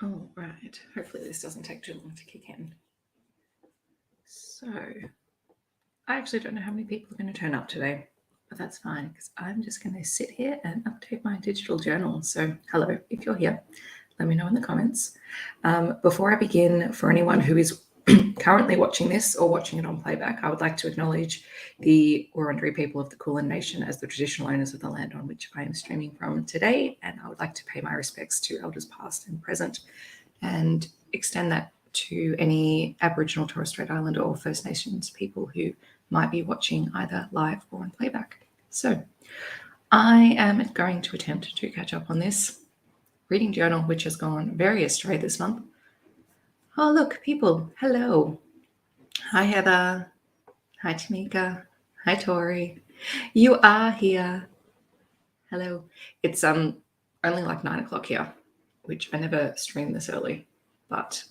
All right. Hopefully this doesn't take too long to kick in. So, I actually don't know how many people are going to turn up today, but that's fine because I'm just going to sit here and update my digital journal. So, hello, if you're here, let me know in the comments. Before I begin, for anyone who is currently watching this or watching it on playback, I would like to acknowledge the Wurundjeri people of the Kulin Nation as the traditional owners of the land on which I am streaming from today, and I would like to pay my respects to elders past and present and extend that to any Aboriginal, Torres Strait Islander or First Nations people who might be watching either live or on playback. So I am going to attempt to catch up on this reading journal, which has gone very astray this month. Oh, look, people. Hello. Hi, Heather. Hi, Tamika. Hi, Tori. You are here. Hello. It's only like 9 o'clock here, which I never stream this early, but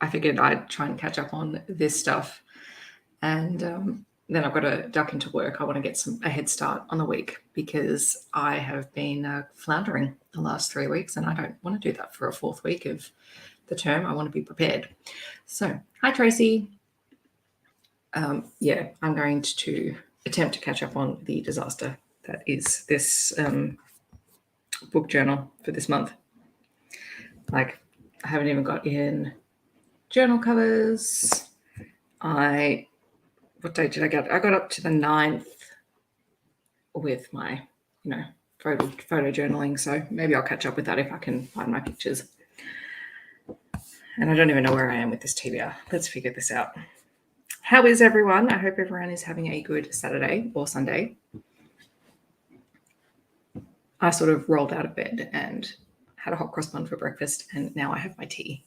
I figured I'd try and catch up on this stuff. And then I've got to duck into work. I want to get a head start on the week because I have been floundering the last 3 weeks, and I don't want to do that for a fourth week of the term. I want to be prepared. So, hi, Tracy. Yeah, I'm going to attempt to catch up on the disaster that is this book journal for this month. Like, I haven't even got in journal covers. What date did I get? I got up to the 9th with my, photo journaling. So maybe I'll catch up with that if I can find my pictures. And I don't even know where I am with this TBR. Let's figure this out. How is everyone? I hope everyone is having a good Saturday or Sunday. I sort of rolled out of bed and had a hot cross bun for breakfast, and now I have my tea.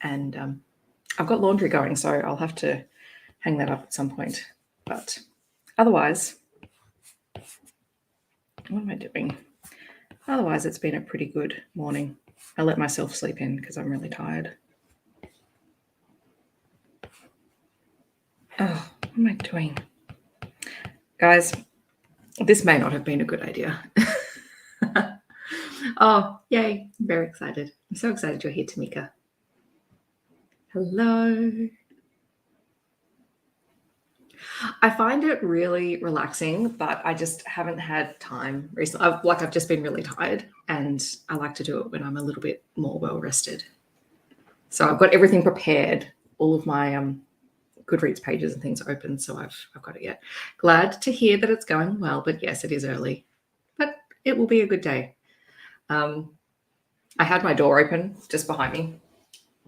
And I've got laundry going, so I'll have to hang that up at some point. But otherwise, what am I doing? Otherwise, it's been a pretty good morning. I let myself sleep in because I'm really tired. Oh, what am I doing? Guys, this may not have been a good idea. Oh, yay. I'm very excited. I'm so excited you're here, Tamika. Hello. I find it really relaxing, but I just haven't had time recently. I've just been really tired, and I like to do it when I'm a little bit more well-rested. So I've got everything prepared, all of my Goodreads pages and things open, so I've got it yet. Glad to hear that it's going well, but yes, it is early. But it will be a good day. I had my door open just behind me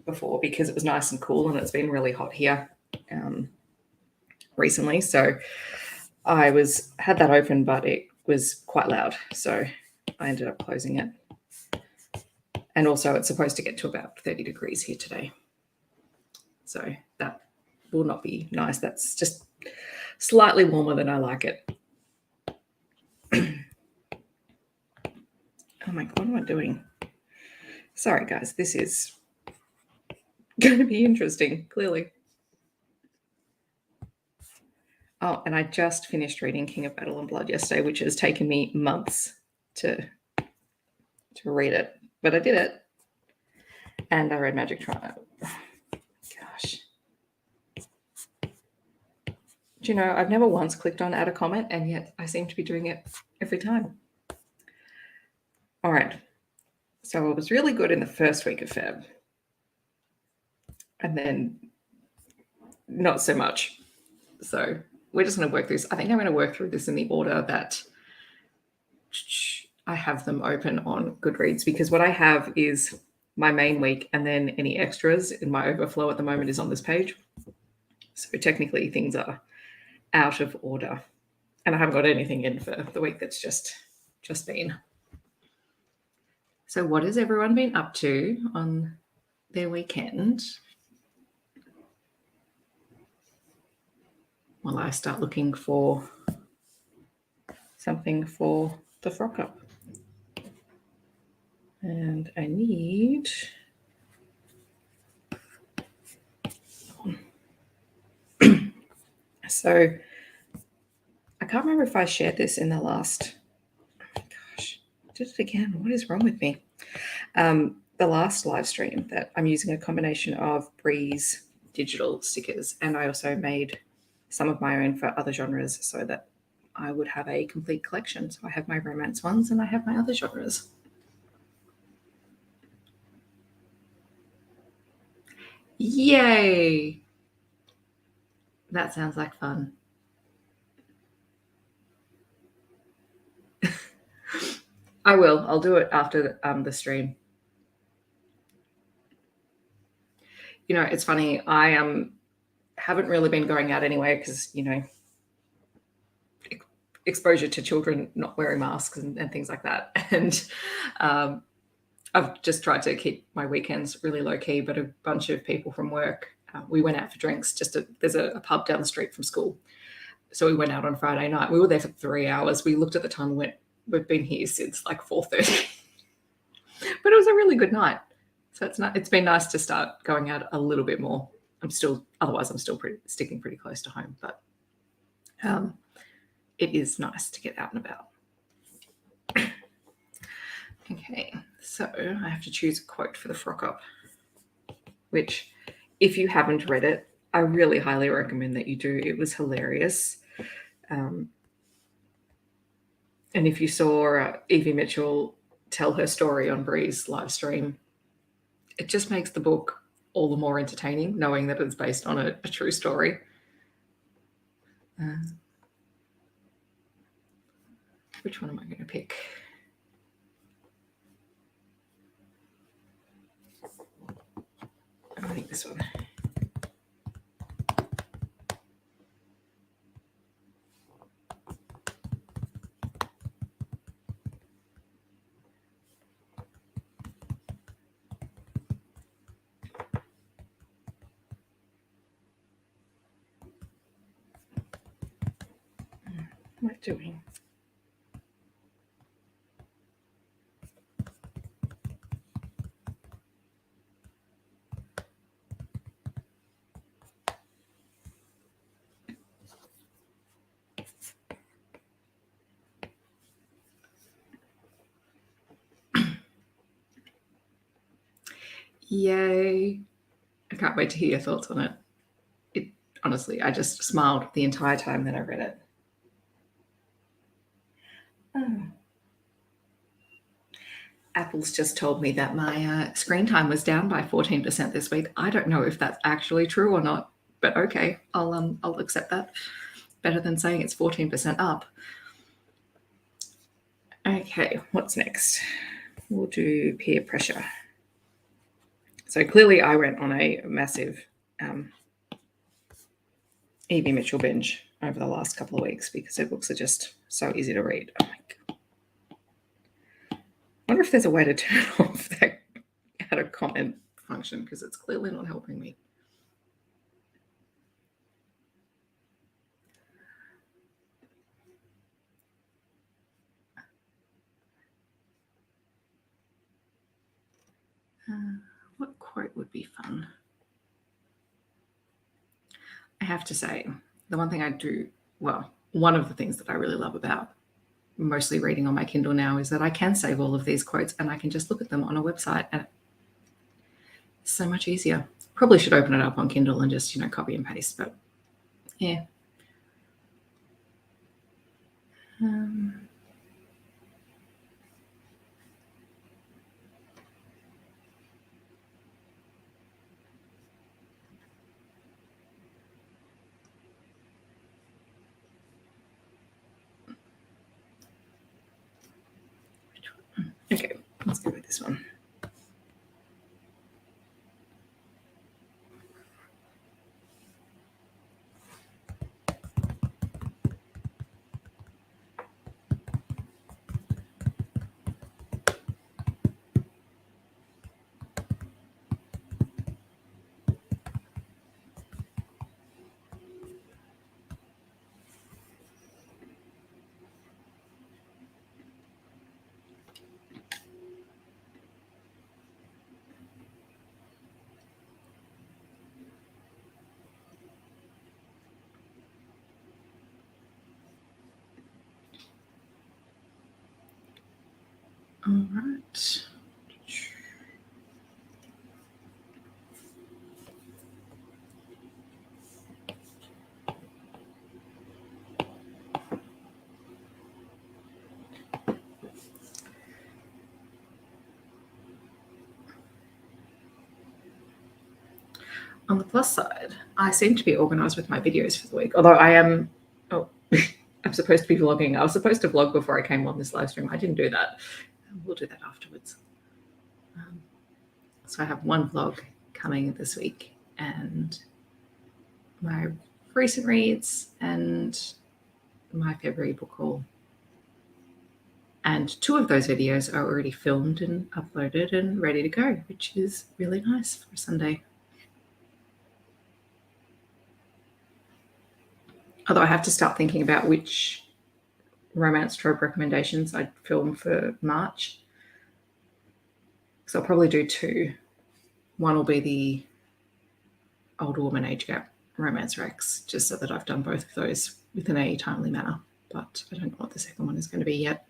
before because it was nice and cool, and it's been really hot here recently. So I had that open, but it was quite loud, so I ended up closing it. And also it's supposed to get to about 30 degrees here today. So that will not be nice. That's just slightly warmer than I like it. Oh my God, what am I doing? Sorry, guys, this is going to be interesting, clearly. Oh, and I just finished reading King of Battle and Blood yesterday, which has taken me months to read it, but I did it. And I read Magic Triangle. Gosh. Do you know, I've never once clicked on add a comment, and yet I seem to be doing it every time. All right. So it was really good in the first week of Feb. And then not so much. So we're just going to work through this. I think I'm going to work through this in the order that I have them open on Goodreads, because what I have is my main week, and then any extras in my overflow at the moment is on this page. So technically things are out of order, and I haven't got anything in for the week that's just been. So what has everyone been up to on their weekend? While I start looking for something for the frock up. And I need... So I can't remember if I shared this in the last... Oh my gosh, I did it again. What is wrong with me? The the last live stream that I'm using a combination of Breeze digital stickers, and I also made some of my own for other genres so that I would have a complete collection. So I have my romance ones and I have my other genres. Yay! That sounds like fun. I will. I'll do it after the stream. You know, it's funny. I haven't really been going out anyway because, you know, exposure to children not wearing masks and things like that. And I've just tried to keep my weekends really low key, but a bunch of people from work, we went out for drinks. There's a pub down the street from school. So we went out on Friday night. We were there for 3 hours. We looked at the time and went, we've been here since like 4:30. But it was a really good night. So it's been nice to start going out a little bit more. I'm still sticking pretty close to home, but it is nice to get out and about. Okay, so I have to choose a quote for the frock up, which, if you haven't read it, I really highly recommend that you do. It was hilarious. And if you saw Evie Mitchell tell her story on Bree's live stream, it just makes the book all the more entertaining, knowing that it's based on a true story. Which one am I going to pick? I think this one. What am I doing? Yay. I can't wait to hear your thoughts on it. Honestly, I just smiled the entire time that I read it. Oh. Apple's just told me that my screen time was down by 14% this week. I don't know if that's actually true or not, but okay, I'll accept that. Better than saying it's 14% up. Okay, what's next? We'll do peer pressure. So clearly I went on a massive Evie Mitchell binge over the last couple of weeks because her books are just so easy to read. Oh my God. I wonder if there's a way to turn off that add a comment function because it's clearly not helping me. What quote would be fun? I have to say, the one thing I do, well, one of the things that I really love about mostly reading on my Kindle now is that I can save all of these quotes and I can just look at them on a website, and it's so much easier. Probably should open it up on Kindle and just, copy and paste, but yeah. Okay, let's go with this one. All right. on the plus side, I seem to be organized with my videos for the week, although I am, I'm supposed to be vlogging. I was supposed to vlog before I came on this live stream. I didn't do that. We'll do that afterwards. So I have one vlog coming this week and my recent reads and my February book haul. And 2 of those videos are already filmed and uploaded and ready to go, which is really nice for a Sunday. Although I have to start thinking about which romance trope recommendations I'd film for March. So I'll probably do 2. One will be the older woman age gap romance recs, just so that I've done both of those within a timely manner. But I don't know what the second one is going to be yet.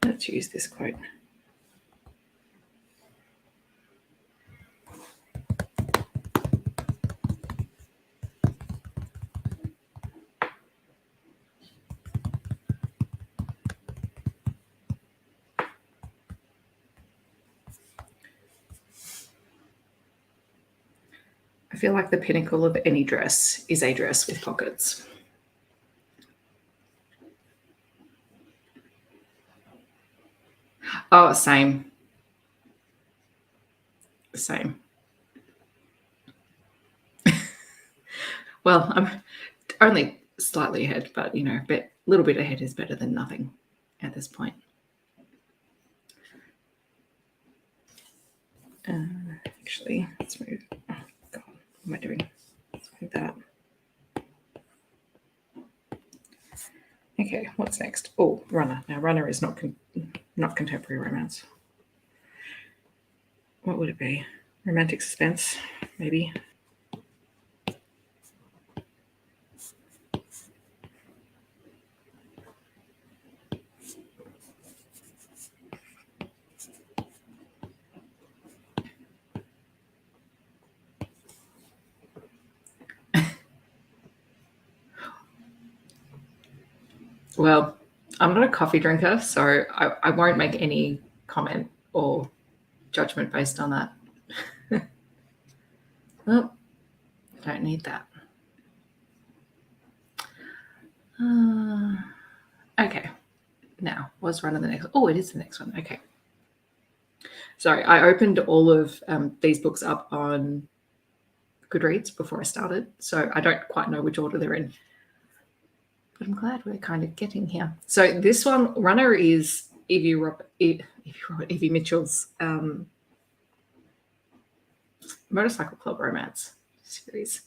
Let's use this quote. I feel like the pinnacle of any dress is a dress with pockets. Oh, same. Same. Well, I'm only slightly ahead, but a little bit ahead is better than nothing at this point. Actually, let's move. Oh God, what am I doing? Let's move that. Okay, what's next? Oh, Runner. Now, Runner is not contemporary romance. What would it be? Romantic suspense, maybe. Well, I'm not a coffee drinker, so I won't make any comment or judgment based on that. Oh, I don't need that. Okay. Now, was Runner the next? Oh, it is the next one. Okay. Sorry, I opened all of these books up on Goodreads before I started, so I don't quite know which order they're in. But I'm glad we're kind of getting here. So this one, Runner, is Evie Mitchell's motorcycle club romance series.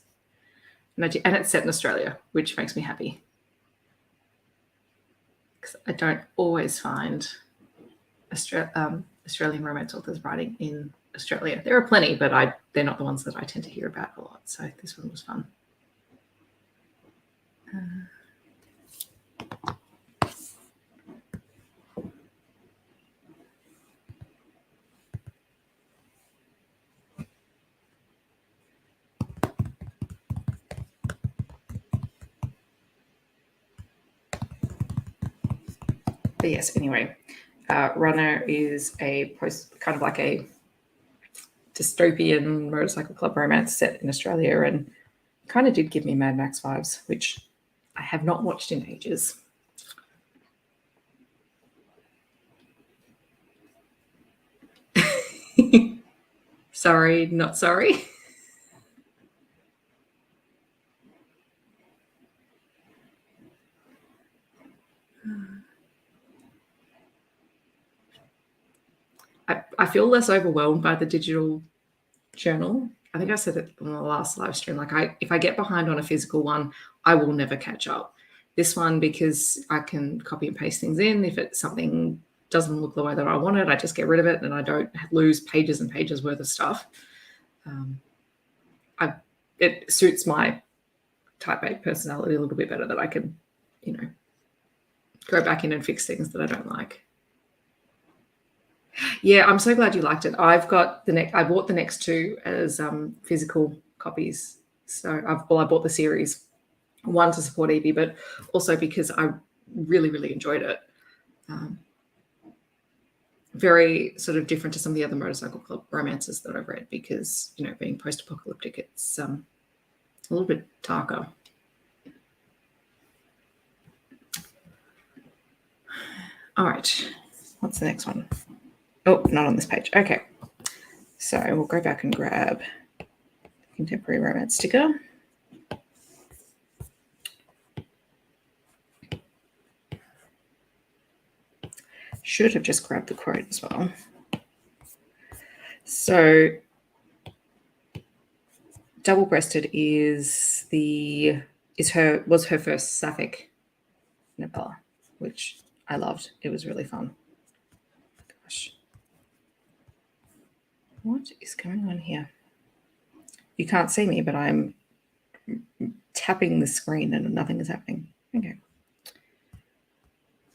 And it's set in Australia, which makes me happy. Because I don't always find Australian romance authors writing in Australia. There are plenty, but they're not the ones that I tend to hear about a lot. So this one was fun. But yes, anyway, Runner is kind of like a dystopian motorcycle club romance set in Australia, and kind of did give me Mad Max vibes, which I have not watched in ages. Sorry, not sorry. I feel less overwhelmed by the digital journal. I think I said it on the last live stream. If I get behind on a physical one, I will never catch up. This one, because I can copy and paste things in. If something doesn't look the way that I want it, I just get rid of it and I don't lose pages and pages worth of stuff. It suits my type A personality a little bit better that I can, go back in and fix things that I don't like. Yeah, I'm so glad you liked it. I bought the next two as physical copies. So I bought the series, one to support Evie, but also because I really, really enjoyed it. Very sort of different to some of the other motorcycle club romances that I've read because, you know, being post-apocalyptic, it's a little bit darker. All right, what's the next one? Oh, not on this page. Okay, so we'll go back and grab the contemporary romance sticker. Should have just grabbed the quote as well. So, double-breasted was her first sapphic novella, which I loved. It was really fun. Gosh, what is going on here? You can't see me, but I'm tapping the screen and nothing is happening. Okay,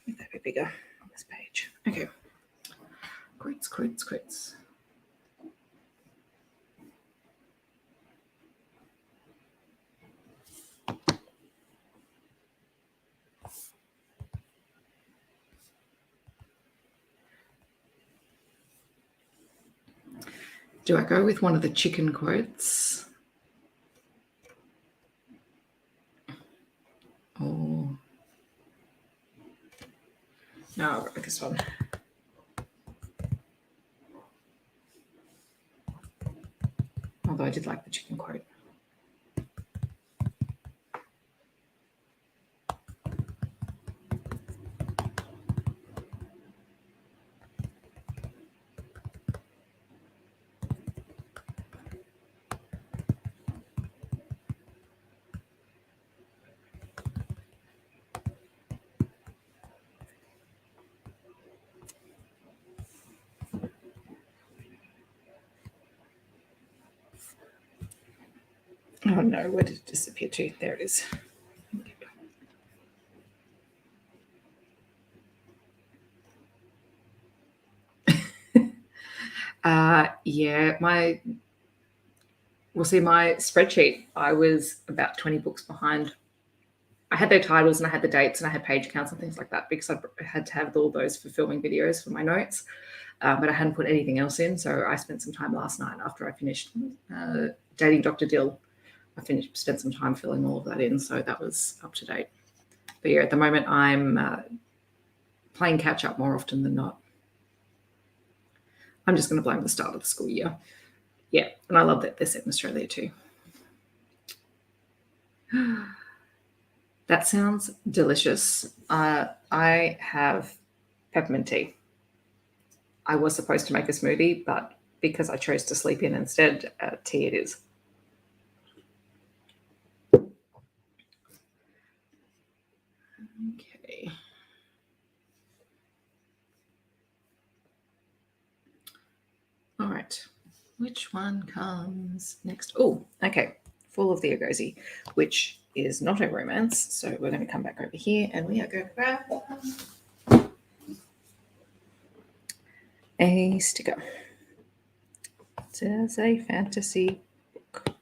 make that a bit bigger on this page. Okay, quotes. Do I go with one of the chicken quotes? Oh. No, I'll go with this one. Although I did like the chicken quote. Oh no, where did it disappear to? There it is. Yeah, my spreadsheet, I was about 20 books behind. I had their titles and I had the dates and I had page counts and things like that because I had to have all those for filming videos for my notes, but I hadn't put anything else in. So I spent some time last night after I finished Dating Dr. Dill. Spent some time filling all of that in, so that was up to date. But yeah, at the moment I'm playing catch up more often than not. I'm just going to blame the start of the school year. Yeah, and I love that they're set in Australia too. That sounds delicious. I have peppermint tea. I was supposed to make a smoothie, but because I chose to sleep in instead, tea it is. Okay. All right. Which one comes next? Oh, okay. Fall of the Agosi, which is not a romance. So we're going to come back over here and we are going to grab a sticker. It says a fantasy book.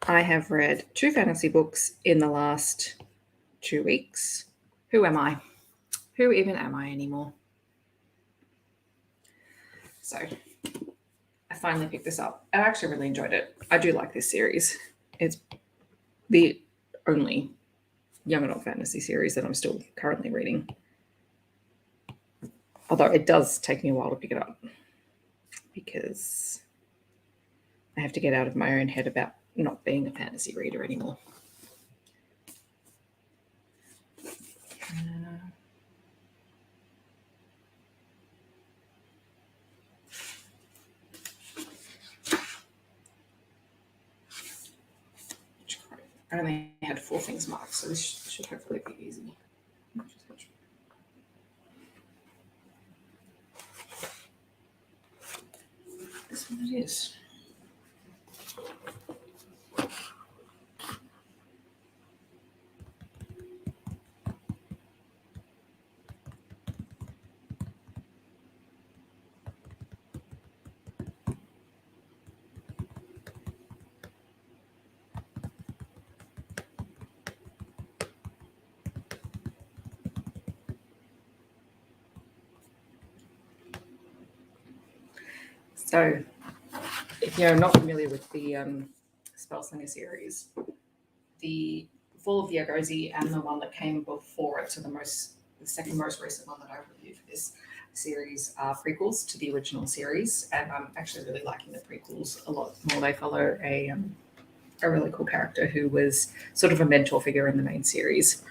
I have read 2 fantasy books in the last 2 weeks. Who am I? Who even am I anymore? So I finally picked this up. I actually really enjoyed it. I do like this series. It's the only young adult fantasy series that I'm still currently reading. Although it does take me a while to pick it up because I have to get out of my own head about not being a fantasy reader anymore. I only had 4 things marked, so this should hopefully be easy. This one it is. So if you're not familiar with the Spellslinger series, the Fall of the Agosi and the one that came before it, so the second most recent one that I've reviewed for this series, are prequels to the original series, and I'm actually really liking the prequels a lot more. They follow a really cool character who was sort of a mentor figure in the main series.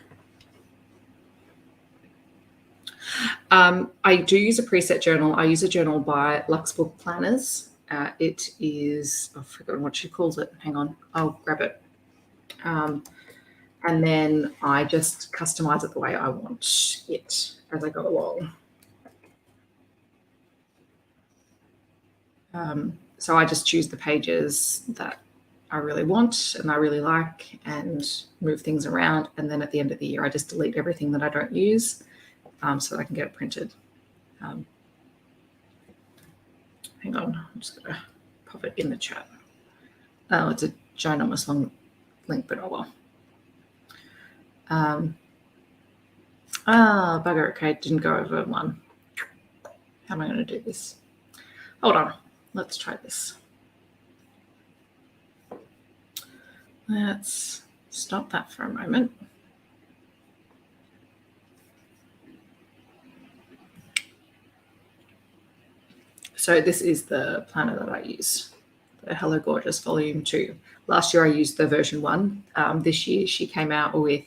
I do use a preset journal. I use a journal by Lux Book Planners. It is, I've forgotten what she calls it. Hang on, I'll grab it. And then I just customize it the way I want it as I go along. So I just choose the pages that I really want and I really like and move things around. And then at the end of the year, I just delete everything that I don't use so that I can get it printed. Hang on, I'm just going to pop it in the chat. Oh, it's a ginormous long link, but oh well. Bugger, okay, didn't go over one. How am I going to do this? Hold on, let's try this. Let's stop that for a moment. So this is the planner that I use, the Hello Gorgeous Volume 2. Last year I used the version 1. This year she came out with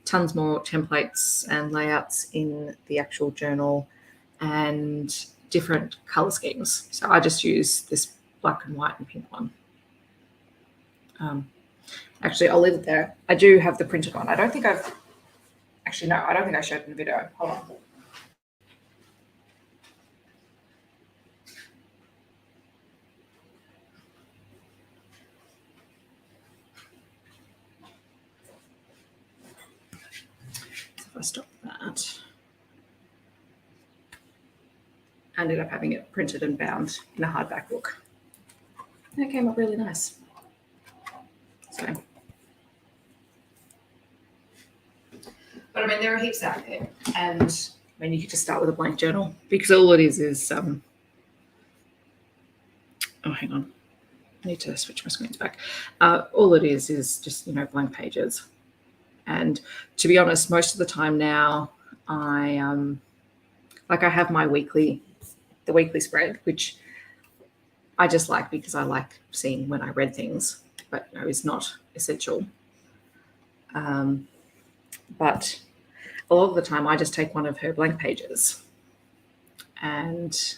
tons more templates and layouts in the actual journal and different color schemes. So I just use this black and white and pink one. Actually, I'll leave it there. I do have the printed one. I don't think I showed it in the video. Hold on. So if I stop that, I ended up having it printed and bound in a hardback book. And it came up really nice. So, but I mean, there are heaps out there, and I mean, you could just start with a blank journal because all it is oh, hang on, I need to switch my screens back. All it is just blank pages, and to be honest, most of the time now I have the weekly spread, which I just like because I like seeing when I read things, but it's not essential. But a lot of the time I just take one of her blank pages and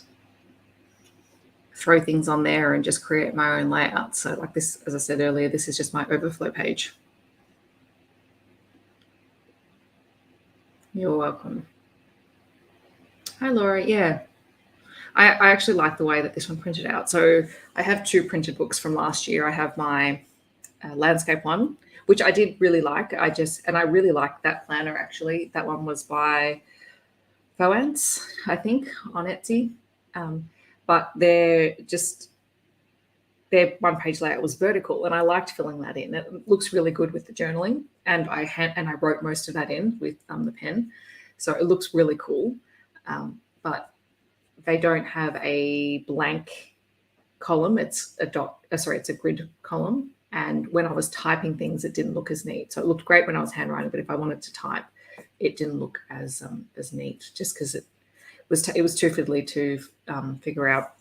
throw things on there and just create my own layout. So like this, as I said earlier, this is just my overflow page. You're welcome. Hi, Laura. Yeah, I actually like the way that this one printed out. So I have two printed books from last year. I have my landscape one, which I did really like. I really like that planner, actually. That one was by Foance, I think, on Etsy. But their one-page layout was vertical, and I liked filling that in. It looks really good with the journaling, and I wrote most of that in with the pen, so it looks really cool. But they don't have a blank column. It's a grid column. And when I was typing things, it didn't look as neat. So it looked great when I was handwriting, but if I wanted to type, it didn't look as neat, just because it was too fiddly to figure out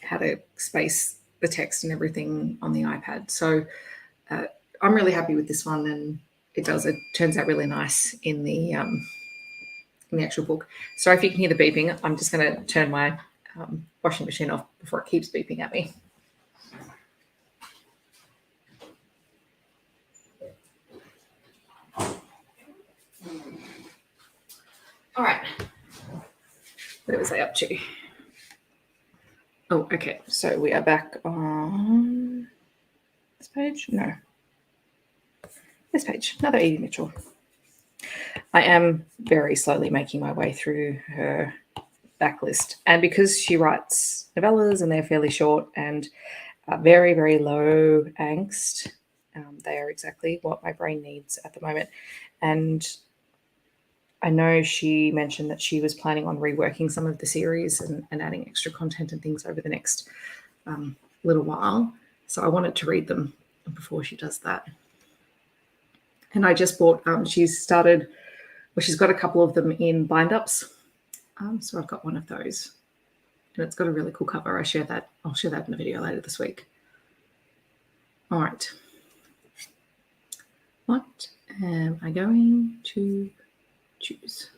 how to space the text and everything on the iPad. So I'm really happy with this one, and it turns out really nice in the actual book. Sorry if you can hear the beeping. I'm just going to turn my washing machine off before it keeps beeping at me. All right. What was I up to? Oh, okay. So we are back on this page. No. This page. Another Edie Mitchell. I am very slowly making my way through her backlist. And because she writes novellas and they're fairly short and very, very low angst, they are exactly what my brain needs at the moment. And I know she mentioned that she was planning on reworking some of the series and adding extra content and things over the next little while. So I wanted to read them before she does that. And I just bought, she's got a couple of them in bind-ups. So I've got one of those. And it's got a really cool cover. I'll share that in a video later this week. All right. What am I going to choose?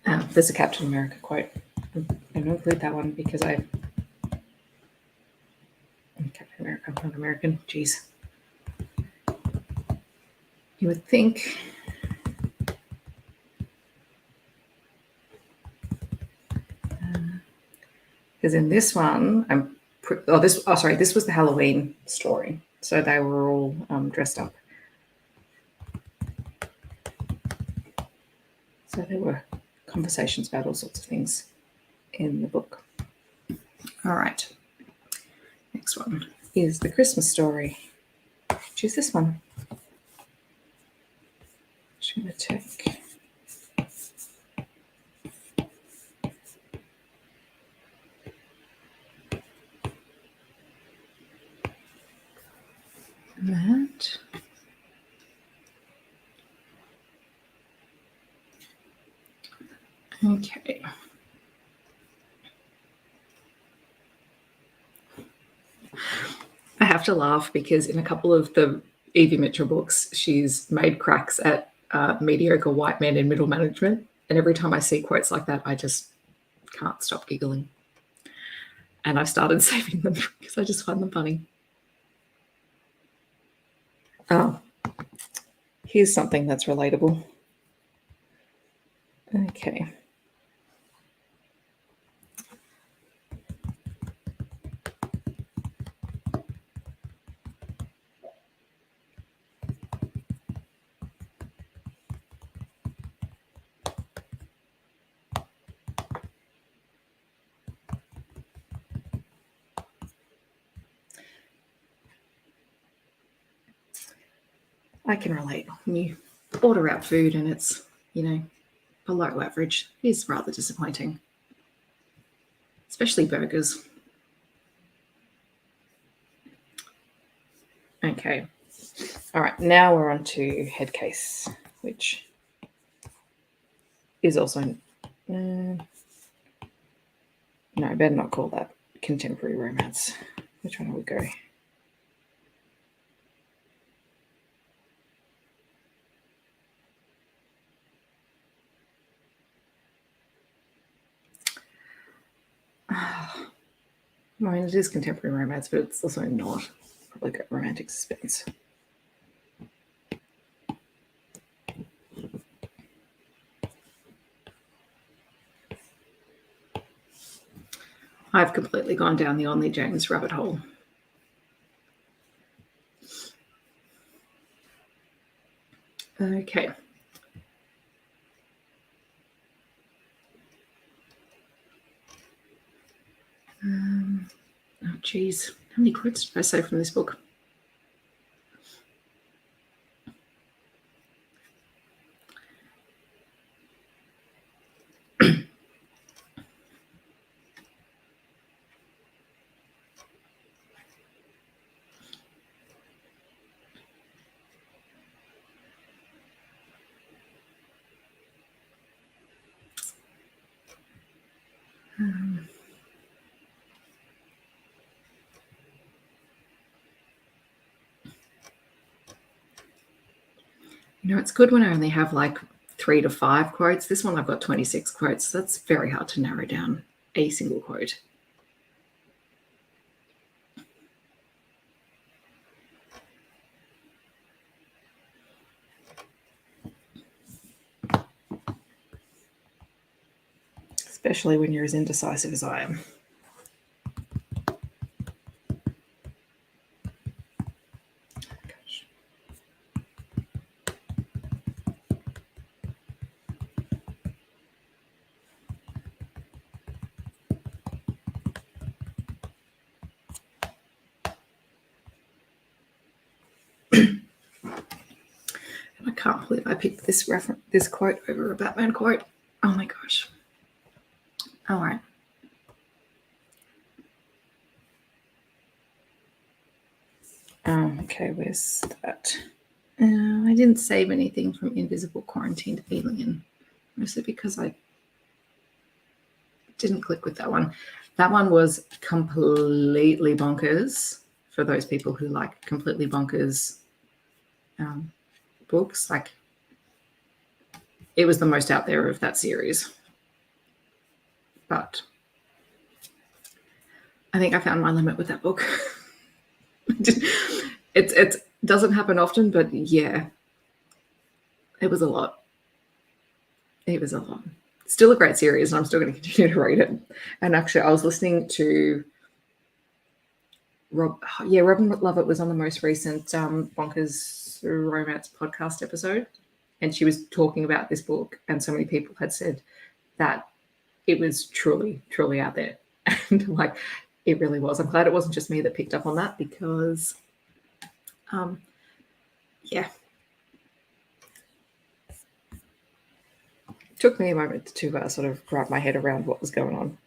There's a Captain America quote. I'm going to include that one because Captain America, I'm not American. Jeez. You would think because in this one, this was the Halloween story. So they were all dressed up. So there were conversations about all sorts of things in the book. All right. Next one is the Christmas story. Choose this one. I'm going to take that. Okay. I have to laugh because in a couple of the Evie Mitchell books, she's made cracks at mediocre white men in middle management. And every time I see quotes like that, I just can't stop giggling. And I've started saving them because I just find them funny. Oh, here's something that's relatable. Okay. I can relate. When you order out food and it's, below average, it is rather disappointing. Especially burgers. Okay. All right, now we're on to Head Case, which is also... no, I better not call that contemporary romance. Which one will we go? I mean, it is contemporary romance, but it's also not. Probably got romantic suspense. I've completely gone down the Only James rabbit hole. Okay. Oh, geez. How many quotes did I say from this book? It's good when I only have like 3 to 5 quotes. This one I've got 26 quotes. So that's very hard to narrow down a single quote. Especially when you're as indecisive as I am. I can't believe I picked this quote over a Batman quote. Oh my gosh. All right. Okay, where's that? I didn't save anything from Invisible Quarantined Alien, mostly because I didn't click with that one. That one was completely bonkers for those people who like completely bonkers books. Like, it was the most out there of that series. But I think I found my limit with that book. It doesn't happen often, but yeah, it was a lot. It was a lot. Still a great series, and I'm still going to continue to read it. And actually, I was listening to Robin Lovett was on the most recent Bonkers Romance podcast episode, and she was talking about this book, and so many people had said that it was truly, truly out there. And like, it really was. I'm glad it wasn't just me that picked up on that, because yeah. It took me a moment to sort of wrap my head around what was going on.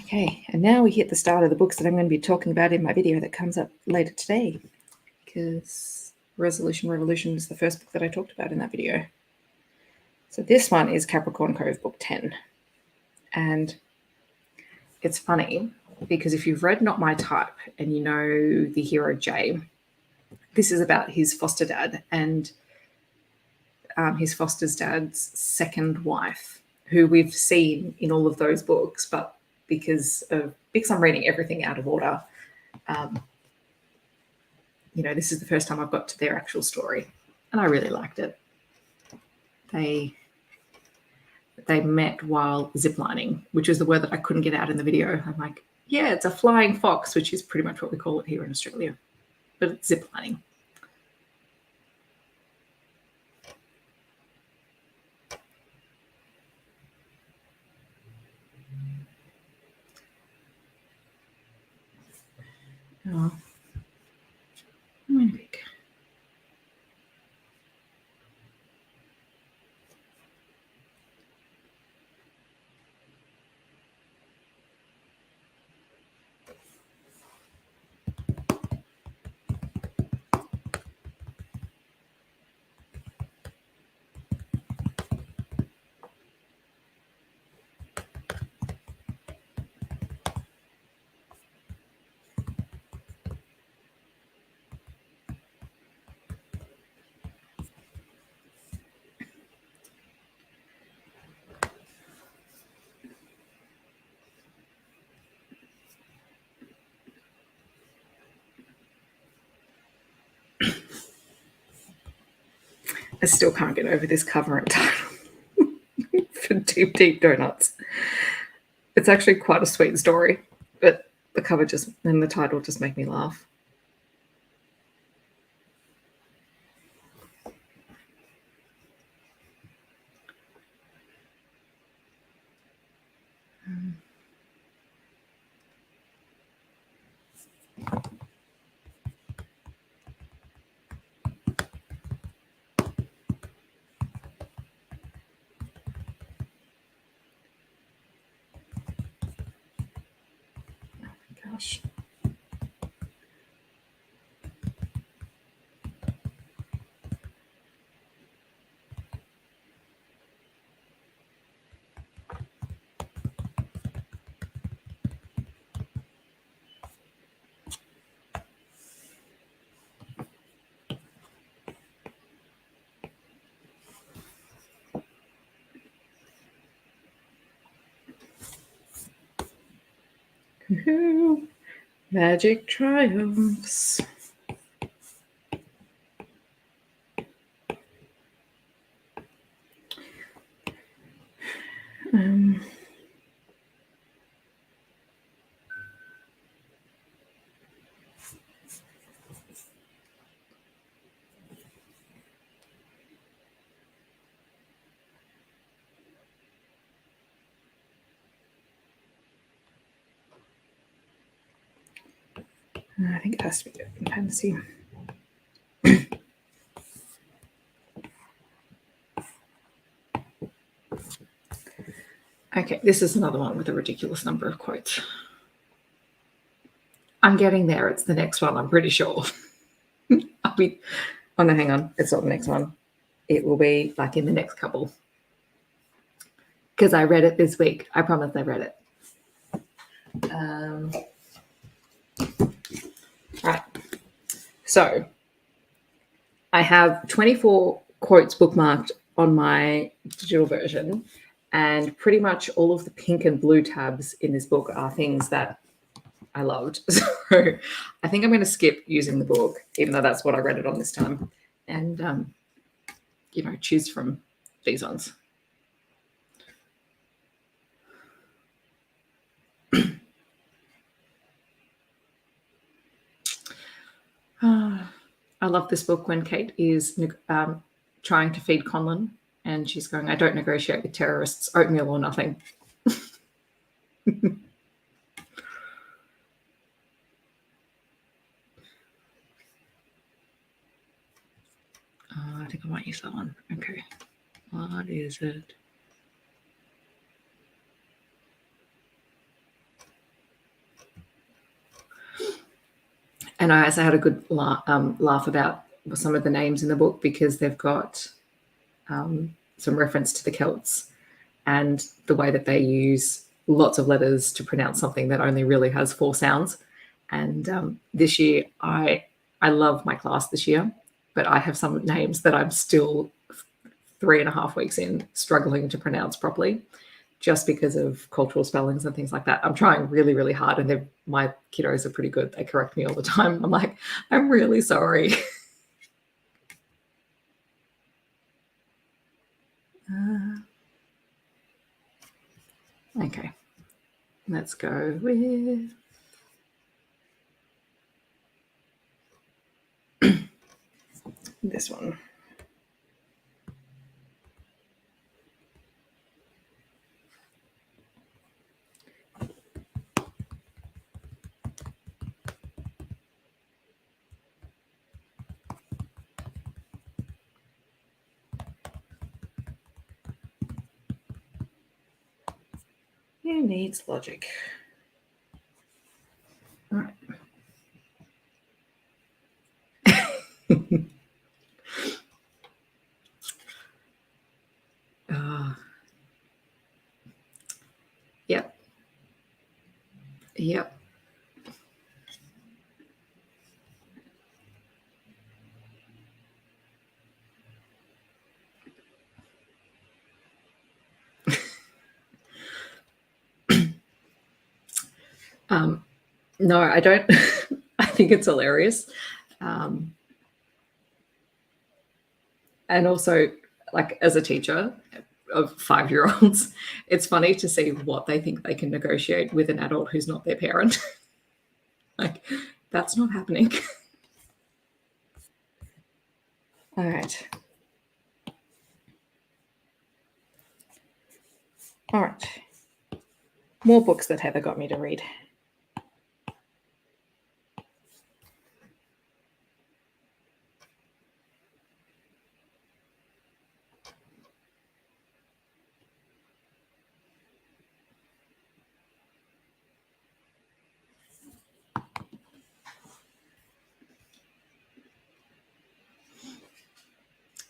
Okay, and now we hit the start of the books that I'm going to be talking about in my video that comes up later today, because Resolution Revolution was the first book that I talked about in that video. So this one is Capricorn Cove, book 10. And it's funny because if you've read Not My Type and you know the hero Jay, this is about his foster dad and his foster dad's second wife, who we've seen in all of those books, but because I'm reading everything out of order, this is the first time I've got to their actual story, and I really liked it. They met while ziplining, which is the word that I couldn't get out in the video. I'm like, yeah, it's a flying fox, which is pretty much what we call it here in Australia, but it's ziplining. Oh, I'm going to pick. I still can't get over this cover and title for Deep Deep Donuts. It's actually quite a sweet story, but the cover and the title just make me laugh. Gosh. Magic triumphs. I think it has to be open fantasy. Okay, this is another one with a ridiculous number of quotes. I'm getting there. It's the next one, I'm pretty sure. I'll be... Oh, no, hang on. It's not the next one. It will be like in the next couple. Because I read it this week. I promise I read it. Right. So I have 24 quotes bookmarked on my digital version, and pretty much all of the pink and blue tabs in this book are things that I loved. So I think I'm going to skip using the book, even though that's what I read it on this time, and, choose from these ones. I love this book when Kate is trying to feed Conlon, and she's going, I don't negotiate with terrorists, oatmeal or nothing. I think I might use that one. Okay. What is it? And I also had a good laugh about some of the names in the book, because they've got some reference to the Celts and the way that they use lots of letters to pronounce something that only really has 4 sounds. And this year, I love my class this year, but I have some names that I'm still 3.5 weeks in struggling to pronounce properly, just because of cultural spellings and things like that. I'm trying really, really hard, and my kiddos are pretty good. They correct me all the time. I'm like, I'm really sorry. Okay, let's go with this one. Who needs logic? All right. Yep. Yep. No, I don't. I think it's hilarious. And also, like, as a teacher of 5-year-olds, it's funny to see what they think they can negotiate with an adult who's not their parent. Like, that's not happening. All right. All right. More books that Heather got me to read.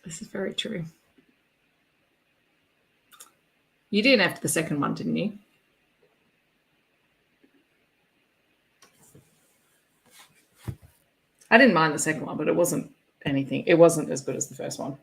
This is very true. You did after the second one, didn't you? I didn't mind the second one, but it wasn't anything. It wasn't as good as the first one.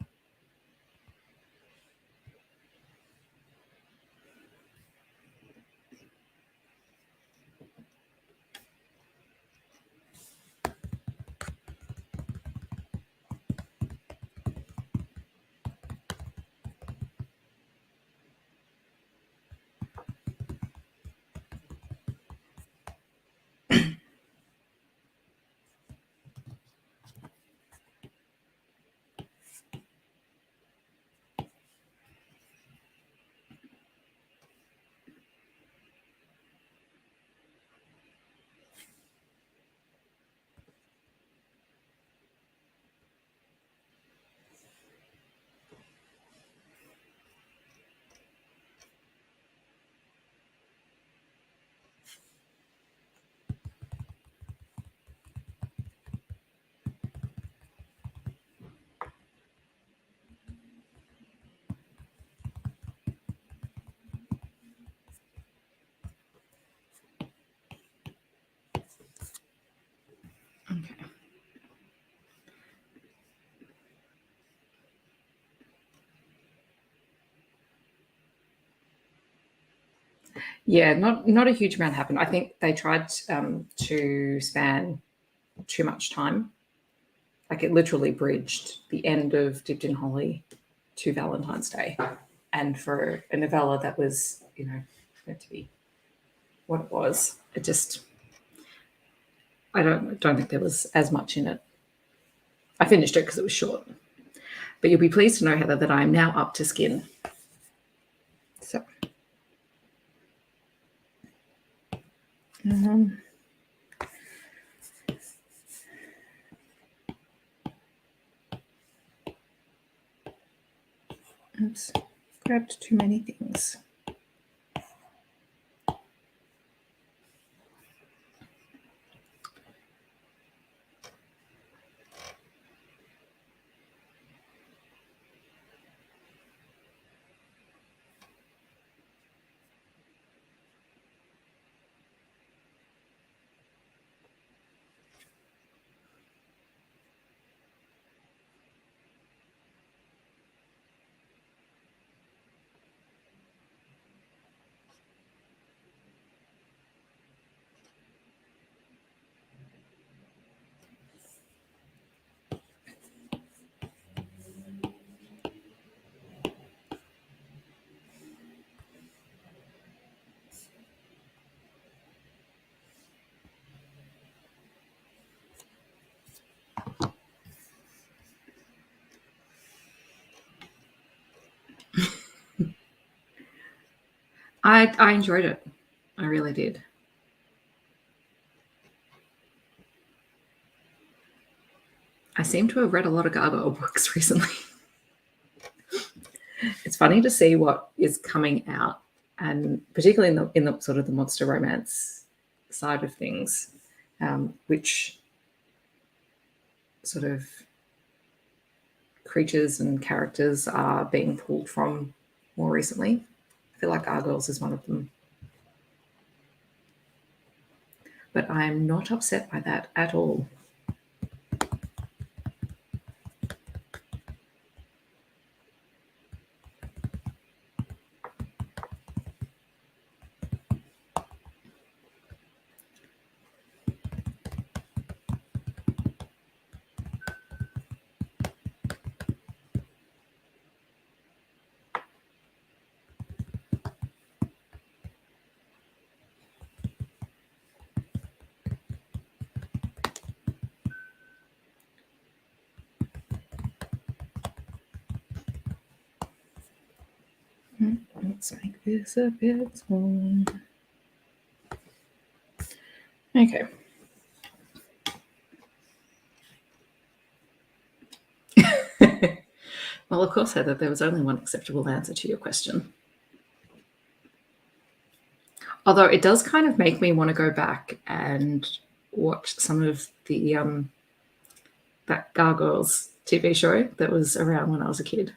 Yeah, not a huge amount happened. I think they tried to span too much time. Like it literally bridged the end of Dipped in Holly to Valentine's Day. And for a novella that was, meant to be what it was, I don't think there was as much in it. I finished it because it was short. But you'll be pleased to know, Heather, that I am now up to skin. So. Oops, grabbed too many things. I enjoyed it. I really did. I seem to have read a lot of gargoyle books recently. It's funny to see what is coming out, and particularly in the sort of the monster romance side of things, which sort of creatures and characters are being pulled from more recently. I feel like Gargoyles is one of them. But I'm not upset by that at all. Let's make this a bit smaller. Okay. Well, of course, Heather, there was only one acceptable answer to your question. Although it does kind of make me want to go back and watch some of the that Gargoyles TV show that was around when I was a kid.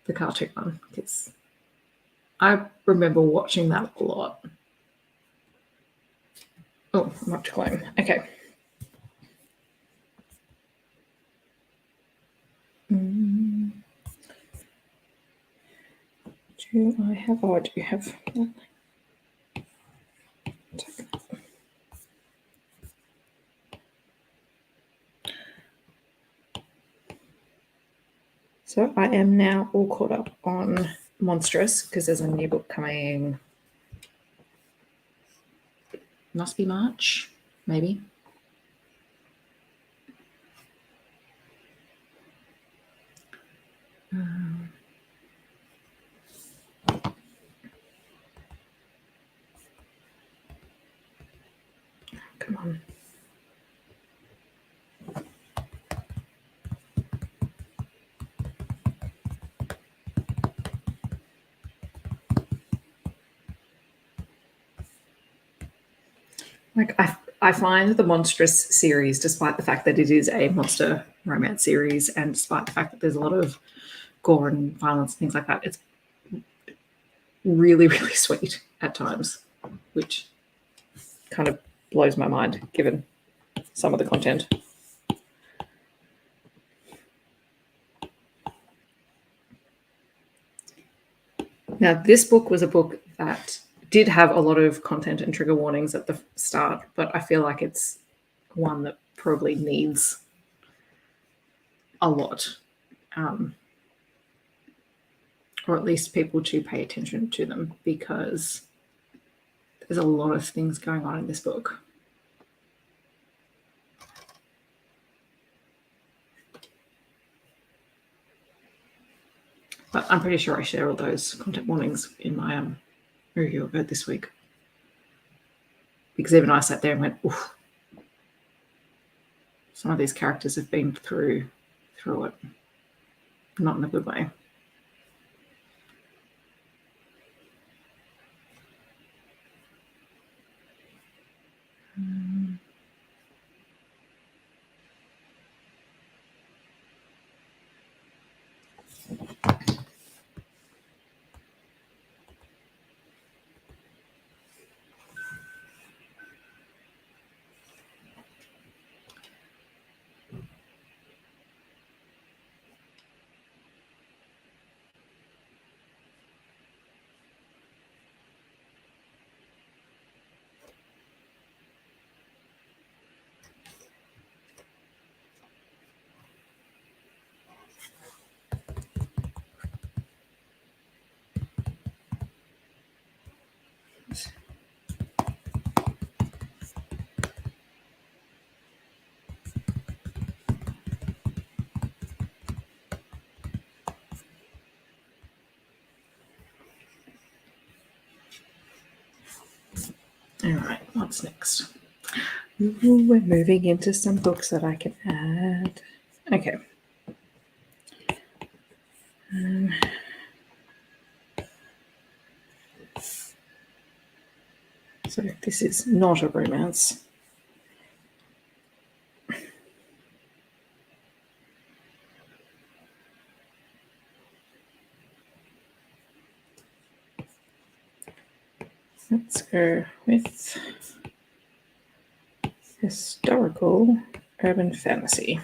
The cartoon one, because I remember watching that a lot. Oh, much climb. Okay. Do I have? Oh, I do have. So I am now all caught up on Monstrous because there's a new book coming. Must be March, maybe. Come on. Like I find the Monstrous series, despite the fact that it is a monster romance series, and despite the fact that there's a lot of gore and violence and things like that, it's really, really sweet at times, which kind of blows my mind given some of the content. Now, this book was a book that did have a lot of content and trigger warnings at the start, but I feel like it's one that probably needs a lot, or at least people to pay attention to them, because there's a lot of things going on in this book. But I'm pretty sure I share all those content warnings in my review of it this week. Because even I sat there and went, oof. Some of these characters have been through it. Not in a good way. All right, what's next? Ooh, we're moving into some books that I can add. Okay. So this is not a romance. Let's go with historical urban fantasy.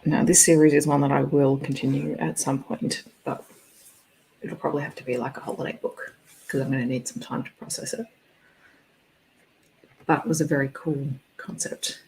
Now, this series is one that I will continue at some point, but it'll probably have to be like a holiday book because I'm going to need some time to process it. But it was a very cool concept.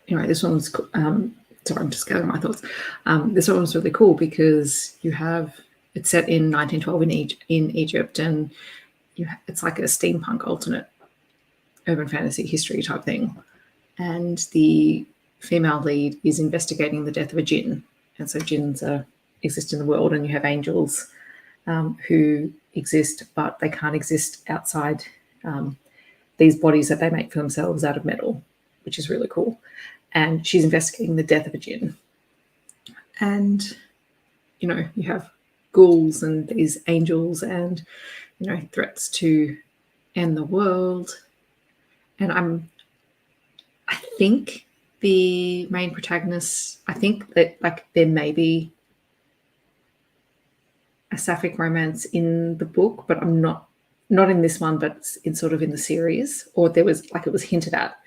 Anyway, this one was sorry, I'm just gathering my thoughts. This one was really cool because it's set in 1912 in Egypt, and it's like a steampunk alternate urban fantasy history type thing. And the female lead is investigating the death of a jinn. And so jinns exist in the world, and you have angels who exist, but they can't exist outside these bodies that they make for themselves out of metal, which is really cool. And she's investigating the death of a jinn. And, you have ghouls and these angels and, threats to and the world. And I think the main protagonists, I think that like there may be a sapphic romance in the book, but I'm not in this one, but it's sort of in the series, or there was like it was hinted at.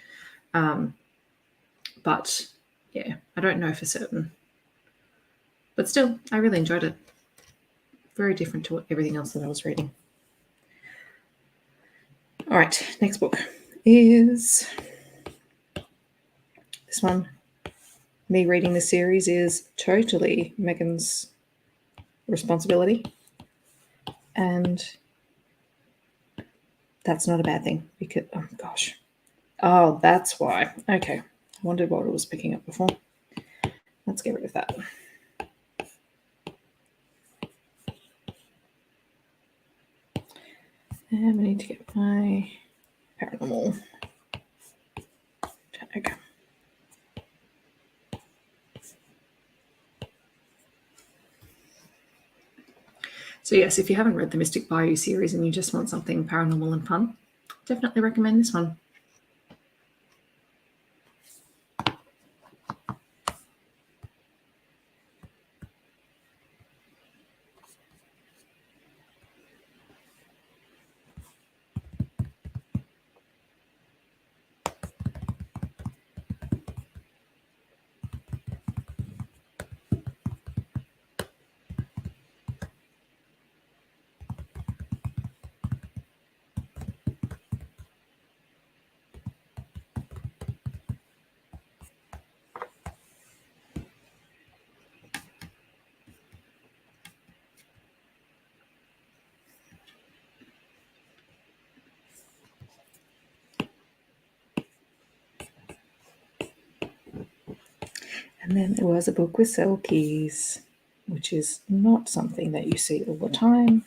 But yeah, I don't know for certain. But still, I really enjoyed it. Very different to everything else that I was reading. All right, next book is this one. Me reading the series is totally Megan's responsibility. And that's not a bad thing because, oh gosh. Oh, that's why. Okay. I wondered what it was picking up before. Let's get rid of that. And I need to get my paranormal tag. So yes, if you haven't read the Mystic Bayou series and you just want something paranormal and fun, definitely recommend this one. And then there was a book with cell keys, which is not something that you see all the time.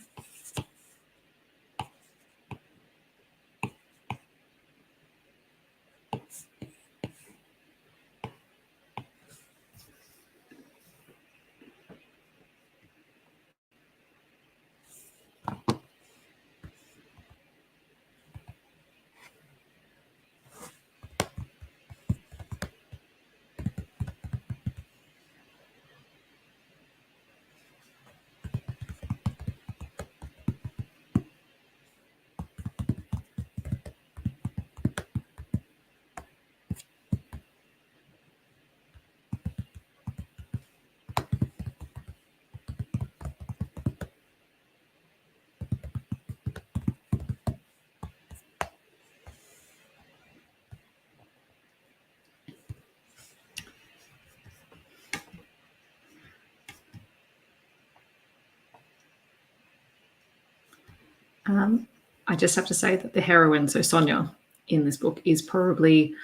I just have to say that the heroine, so Sonia, in this book is probably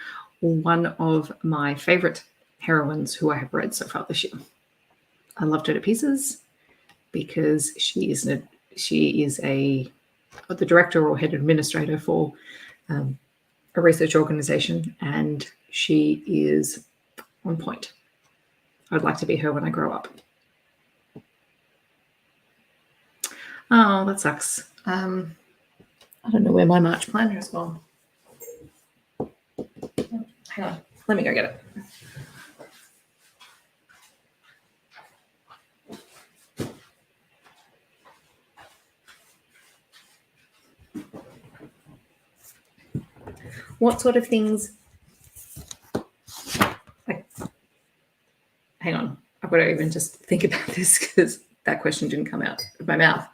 one of my favourite heroines who I have read so far this year. I loved her to pieces because she is the director or head administrator for a research organisation, and she is on point. I'd like to be her when I grow up. Oh, that sucks. I don't know where my March planner has gone. Hang on, let me go get it. What sort of things? Hang on, I've got to even just think about this because that question didn't come out of my mouth.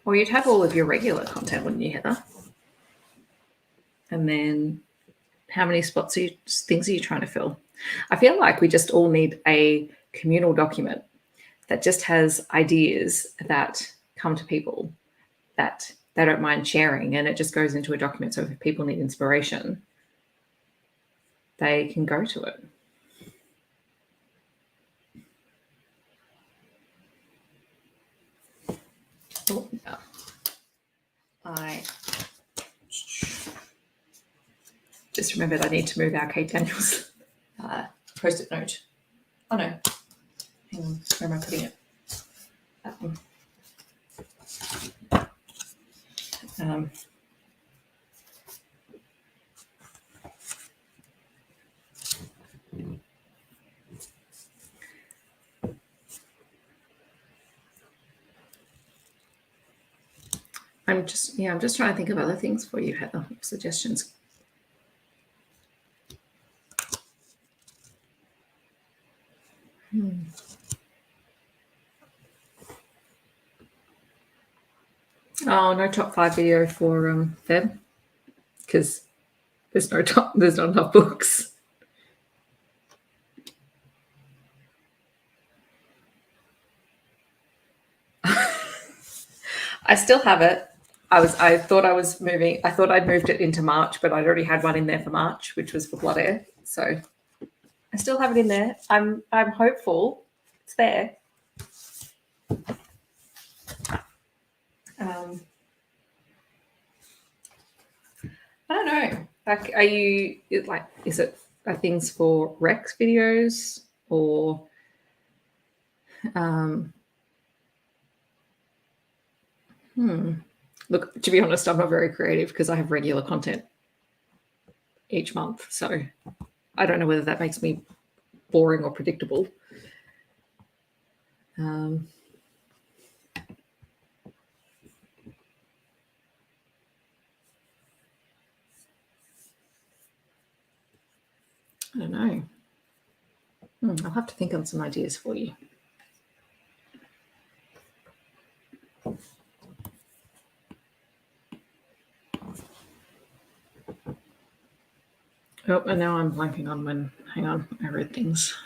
Well, you'd have all of your regular content, wouldn't you, Heather? And then how many things are you trying to fill? I feel like we just all need a communal document that just has ideas that come to people that they don't mind sharing, and it just goes into a document. So if people need inspiration, they can go to it. Oh, no. I just remembered I need to move our Kate Daniels post-it note. Oh no, Hang on, where am I putting it? I'm just trying to think of other things for you, Heather. Suggestions. Oh, no top 5 video for Feb, because there's not enough books. I still have it. I thought I'd moved it into March, but I'd already had one in there for March, which was for Blood Air. So I still have it in there. I'm hopeful it's there. I don't know. Like, are things for Rex videos or Look, to be honest, I'm not very creative because I have regular content each month. So I don't know whether that makes me boring or predictable. I don't know. I'll have to think on some ideas for you. Oh, and now I'm blanking on when. Hang on, I read things.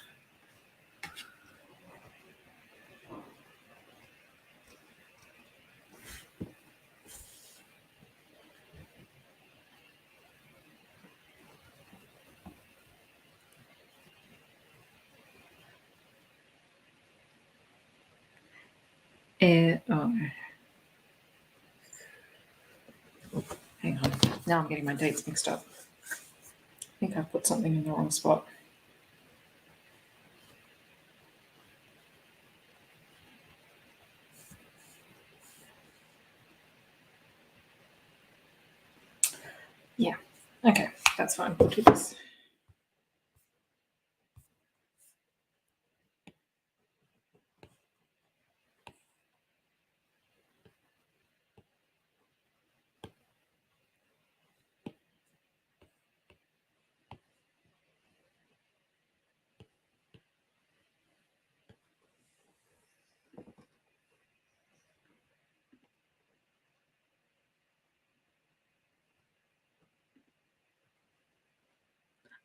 Hang on. Now I'm getting my dates mixed up. I think I've put something in the wrong spot. Yeah. Okay, that's fine. We'll do this.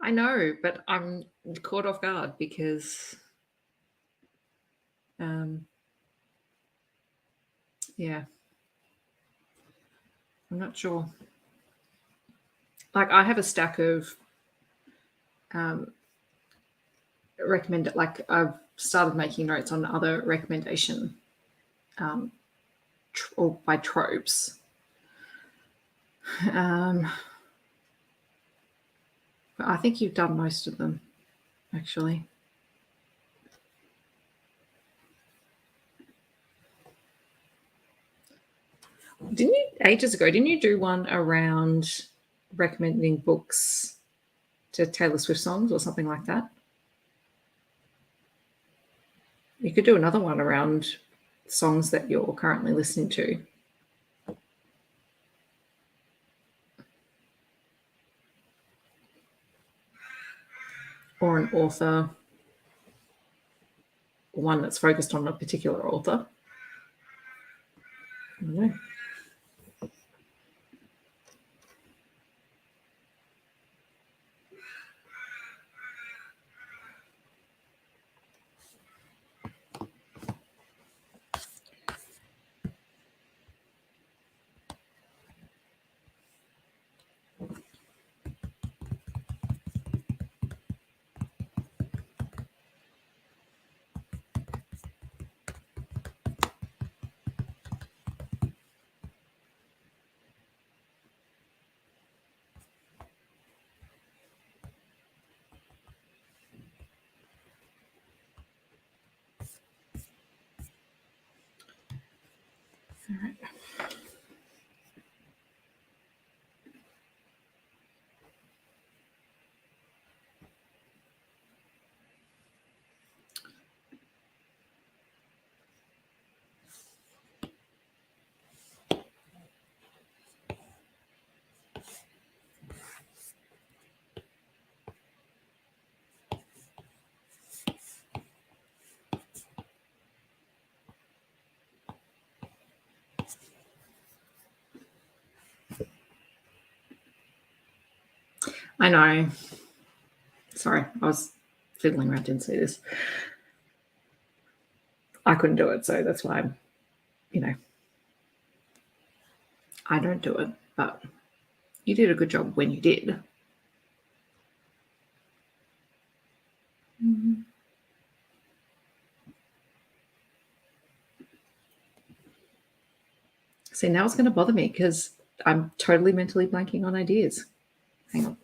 I know, but I'm caught off guard because, yeah, I'm not sure. Like, I have a stack of recommended. Like, I've started making notes on other recommendation or by tropes. But I think you've done most of them, actually. Ages ago, didn't you do one around recommending books to Taylor Swift songs or something like that? You could do another one around songs that you're currently listening to. Or an author, one that's focused on a particular author. I don't know. All right. I know. Sorry, I was fiddling around, didn't see this. I couldn't do it, so that's why I don't do it. But you did a good job when you did. Mm-hmm. See, now it's going to bother me because I'm totally mentally blanking on ideas. Hang on.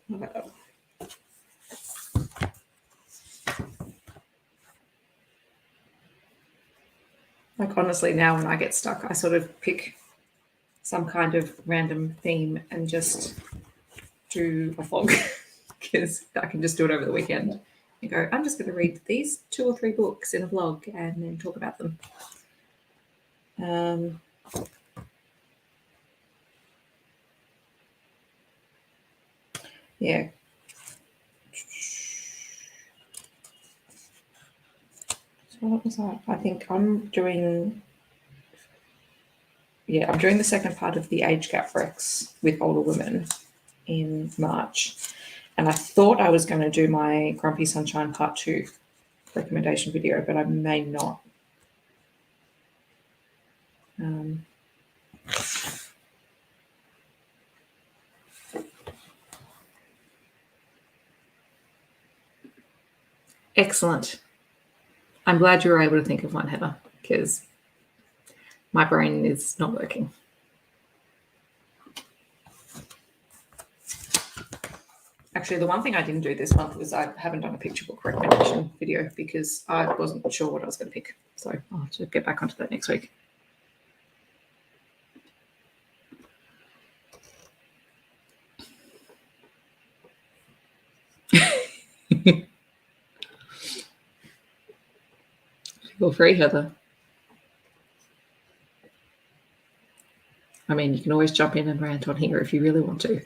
Like, honestly, now when I get stuck, I sort of pick some kind of random theme and just do a vlog because I can just do it over the weekend. You go, I'm just going to read these 2 or 3 books in a vlog and then talk about them. Yeah. So what was that? I think I'm doing the second part of the age gap Rex with older women in March. And I thought I was going to do my Grumpy Sunshine Part 2 recommendation video, but I may not. Excellent. I'm glad you were able to think of one, Heather, because my brain is not working. Actually, the one thing I didn't do this month was I haven't done a picture book recommendation video because I wasn't sure what I was going to pick. So I'll have to get back onto that next week. Feel free, Heather. I mean, you can always jump in and rant on here if you really want to.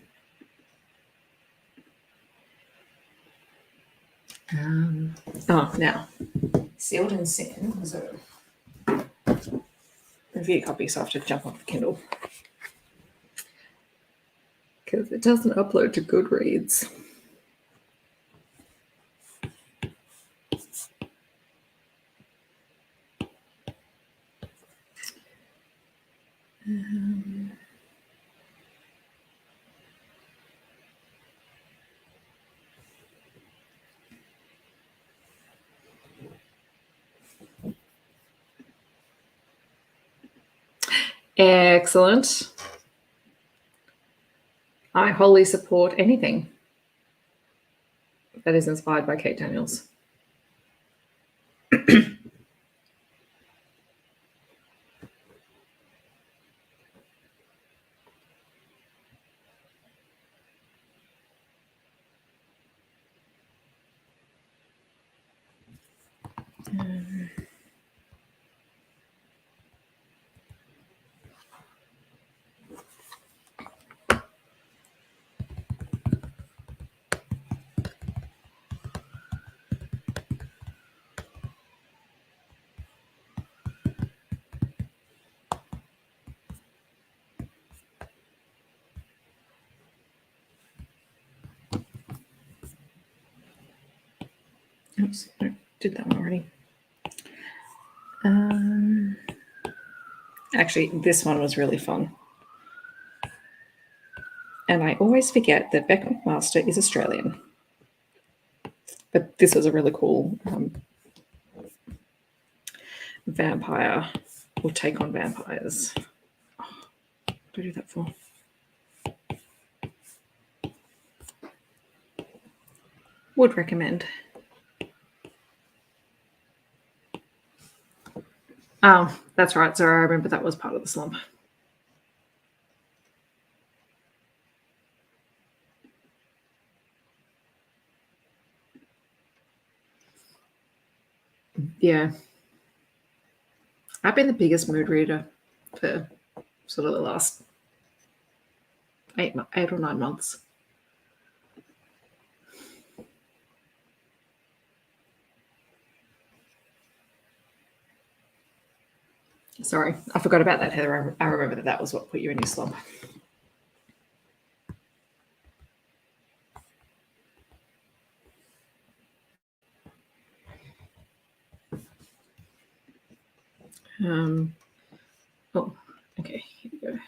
Now, Sealed in Sin. So, review copy, so I have to jump on the Kindle because it doesn't upload to Goodreads. Excellent. I wholly support anything that is inspired by Kate Daniels. Oops, I did that one already. Actually, this one was really fun. And I always forget that Beck McMaster is Australian. But this was a really cool vampire or take on vampires. Oh, what do I do that for? Would recommend. Oh, that's right. Sorry, I remember that was part of the slump. Yeah. I've been the biggest mood reader for sort of the last 8 or 9 months. Sorry, I forgot about that, Heather. I remember that was what put you in your slump. Oh, okay, here we go.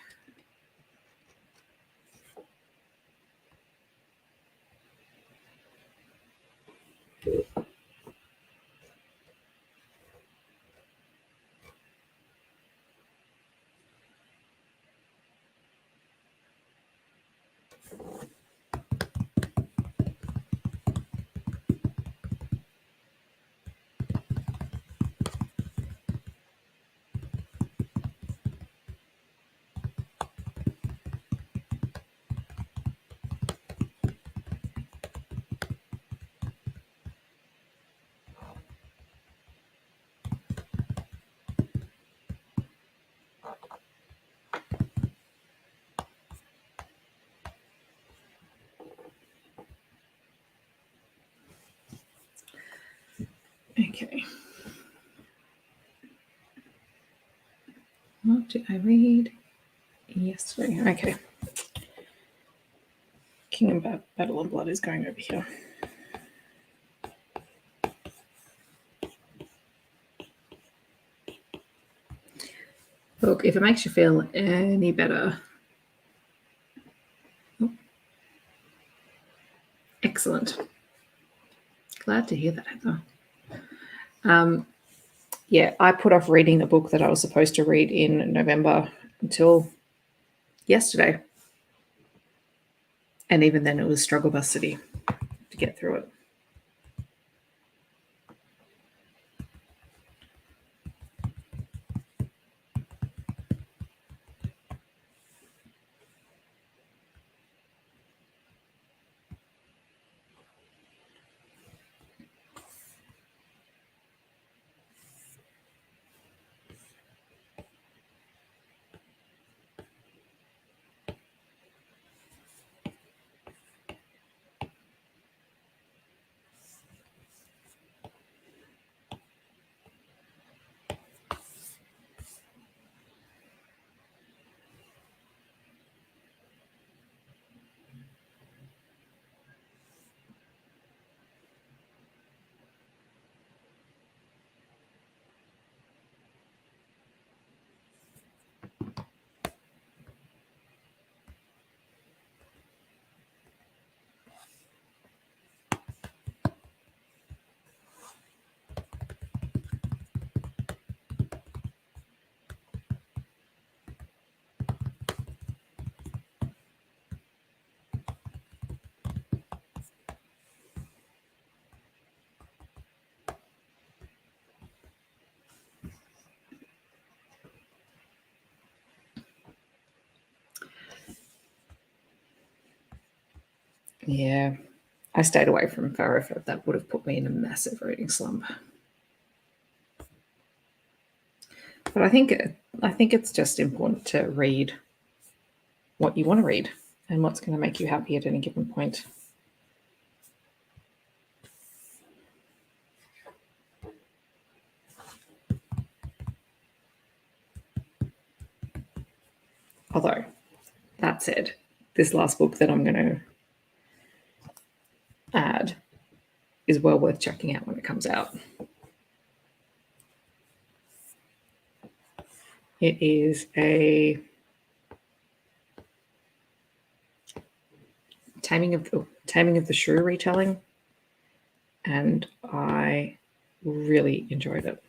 Okay. What did I read yesterday? Okay. King of Battle and Blood is going over here. Look, if it makes you feel any better. Oh. Excellent. Glad to hear that, Heather. Yeah, I put off reading the book that I was supposed to read in November until yesterday. And even then, it was struggle bus city to get through it. Yeah, I stayed away from Farrowford. That would have put me in a massive reading slump. But I think it's just important to read what you want to read and what's going to make you happy at any given point. Although, that said, this last book that I'm going to add is well worth checking out when it comes out. It is a Taming of the Shrew retelling, and I really enjoyed it.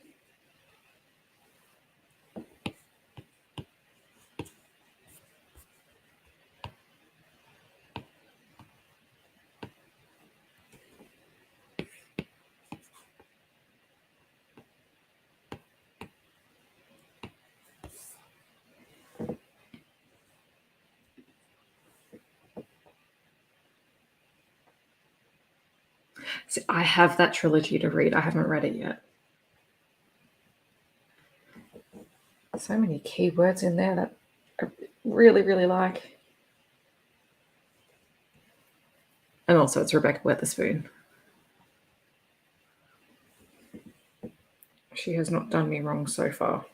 See, I have that trilogy to read. I haven't read it yet. So many keywords in there that I really, really like. And also, it's Rebecca Weatherspoon. She has not done me wrong so far.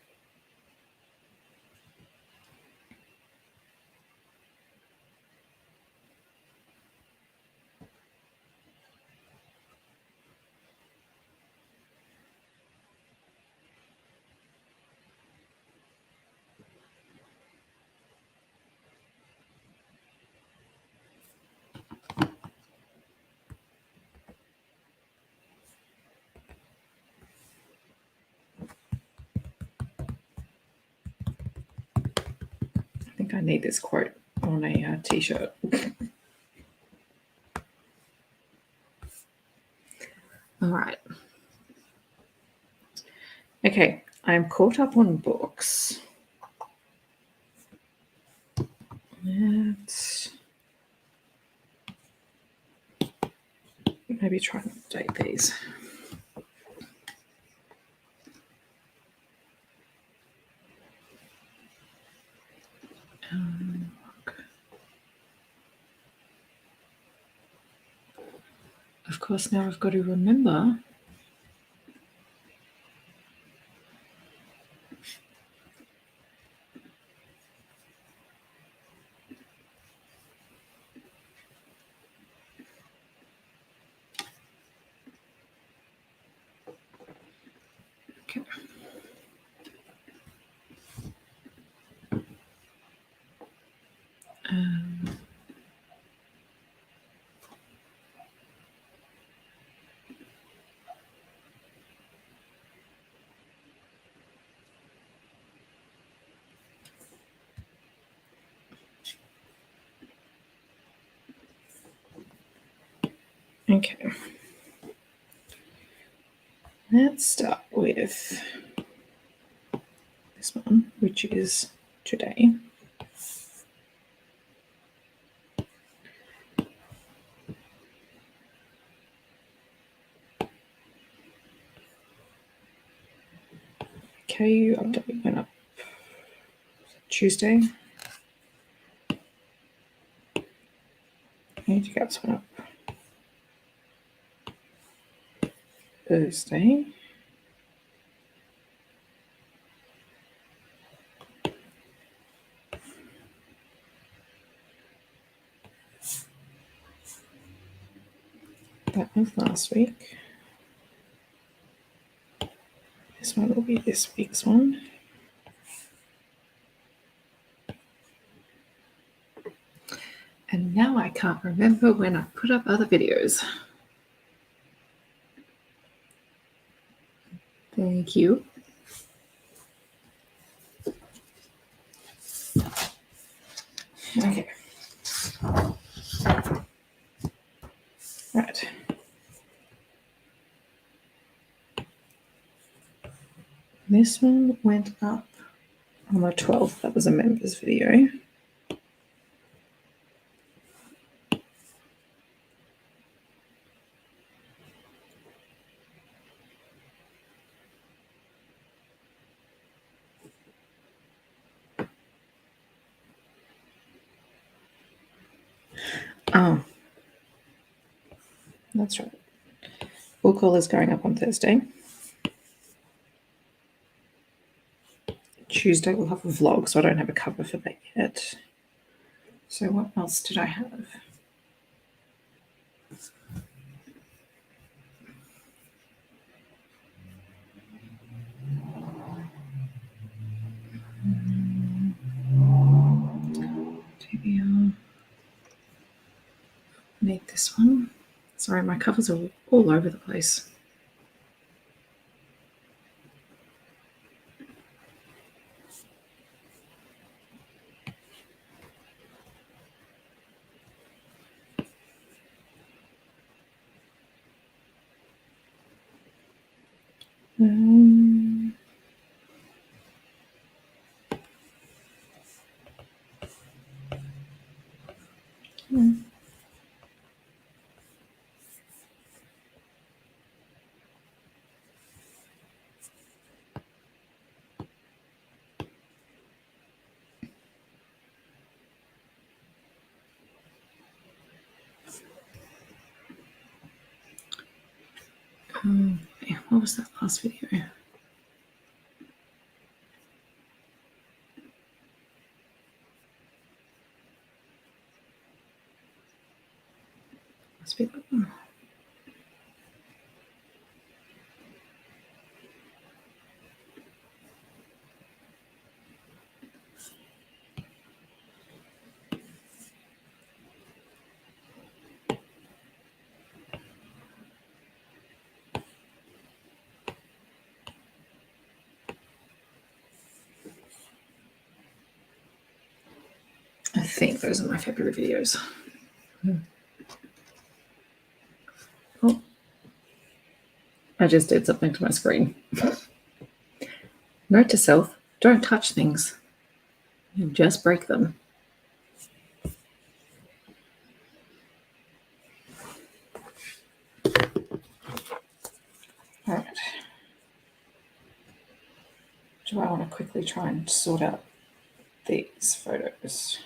I think I need this quote on a t-shirt. All right. Okay, I'm caught up on books. Let's maybe try and update these. Of course, now I've got to remember. Okay. Okay. Let's start with this one, which is today. KU update went up Tuesday. Age gaps went up Thursday. That was last week. This one will be this week's one. And now I can't remember when I put up other videos. Thank you. Okay. Right. This one went up on the 12th. That was a members video. Oh, that's right. Book haul is going up on Thursday. Tuesday we'll have a vlog, so I don't have a cover for that yet. So what else did I have? TBR. Need this one. Sorry, my covers are all over the place. What was that last video? Must be that one. I think those are my February videos. Oh, I just did something to my screen. Note to self, don't touch things. You'll just break them. All right. Do I want to quickly try and sort out these photos?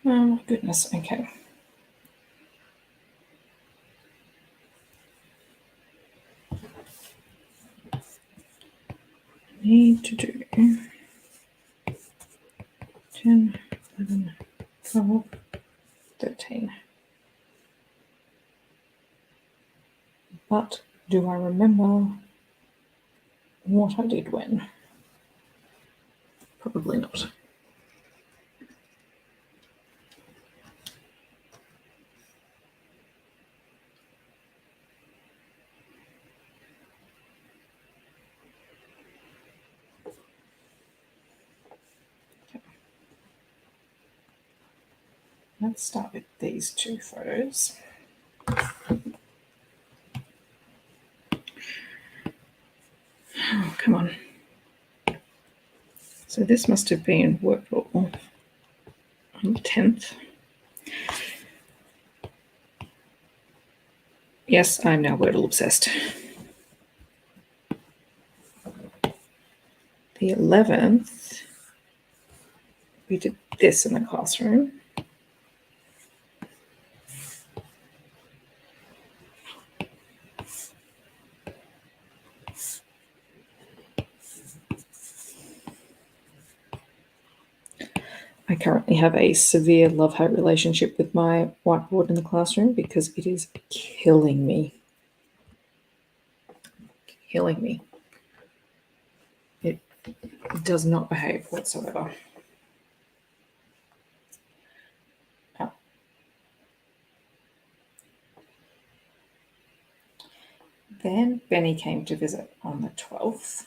Oh, goodness. Okay. Need to do 10, 11, 12, 13. But do I remember what I did when? Probably not. Okay. Let's start with these two photos. Oh, come on. So this must have been Wordle on the 10th. Yes, I'm now Wordle obsessed. The 11th, we did this in the classroom. I currently have a severe love-hate relationship with my whiteboard in the classroom because it is killing me. Killing me. It does not behave whatsoever. Oh. Then Benny came to visit on the 12th.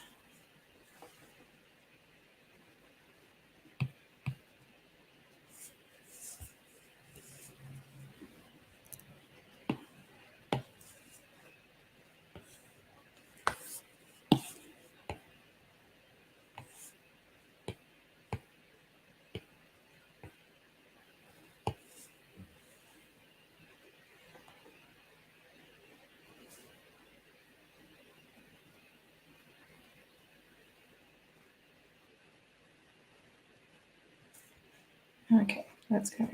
Okay, let's go.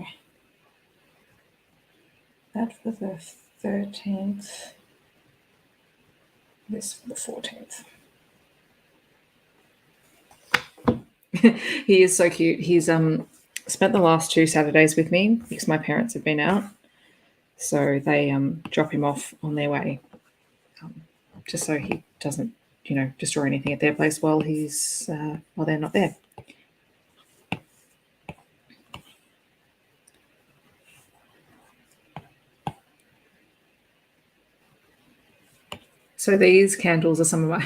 That for the 13th. This for the 14th. He is so cute. He's spent the last 2 Saturdays with me because my parents have been out. So they drop him off on their way, just so he doesn't, destroy anything at their place while they're not there. So these candles are some of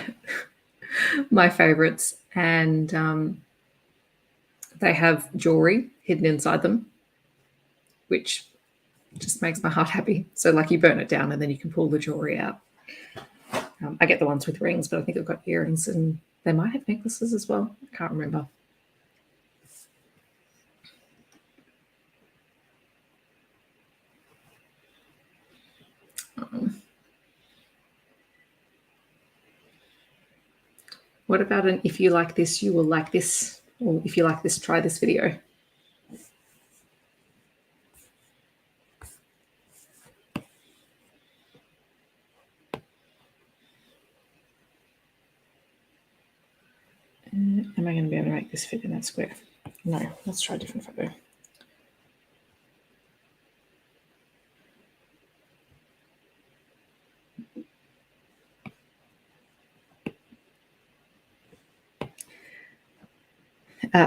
my favorites, and they have jewelry hidden inside them, which Just makes my heart happy. So like you burn it down and then you can pull the jewelry out. I get the ones with rings, but I think I've got earrings and they might have necklaces as well. I can't remember. What about an if you like this, you will like this? Or if you like this, try this video. Am I going to be able to make this fit in that square? No, let's try a different photo.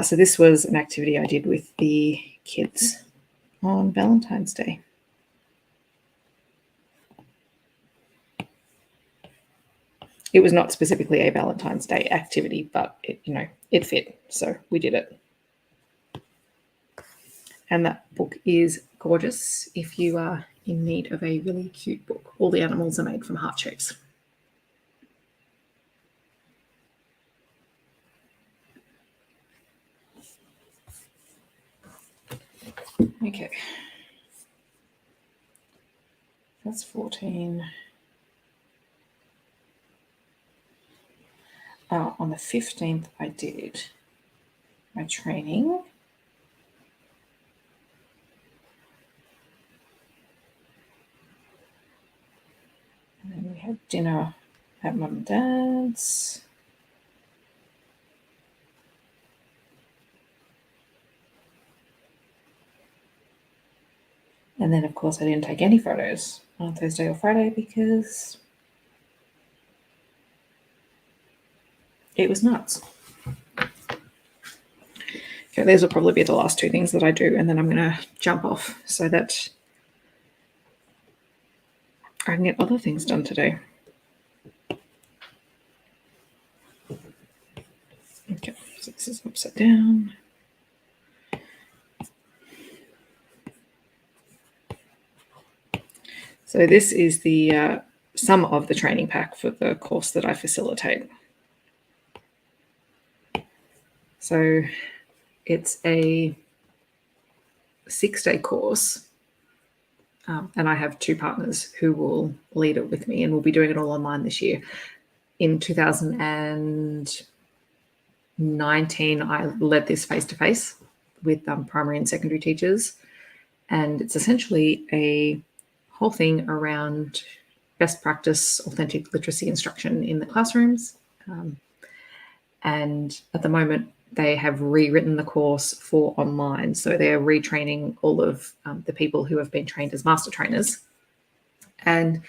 So this was an activity I did with the kids on Valentine's Day. It was not specifically a Valentine's Day activity, but it fit, so we did it. And that book is gorgeous if you are in need of a really cute book. All the animals are made from heart shapes. Okay. That's 14. On the 15th, I did my training. And then we had dinner at Mum and Dad's. And then, of course, I didn't take any photos on Thursday or Friday because it was nuts. Okay, these will probably be the last two things that I do, and then I'm going to jump off so that I can get other things done today. Okay, so this is upside down. So this is the some of the training pack for the course that I facilitate. So it's a 6-day course, and I have 2 partners who will lead it with me, and we'll be doing it all online this year. In 2019, I led this face-to-face with primary and secondary teachers, and it's essentially a whole thing around best practice authentic literacy instruction in the classrooms. And at the moment, they have rewritten the course for online. So they're retraining all of the people who have been trained as master trainers. And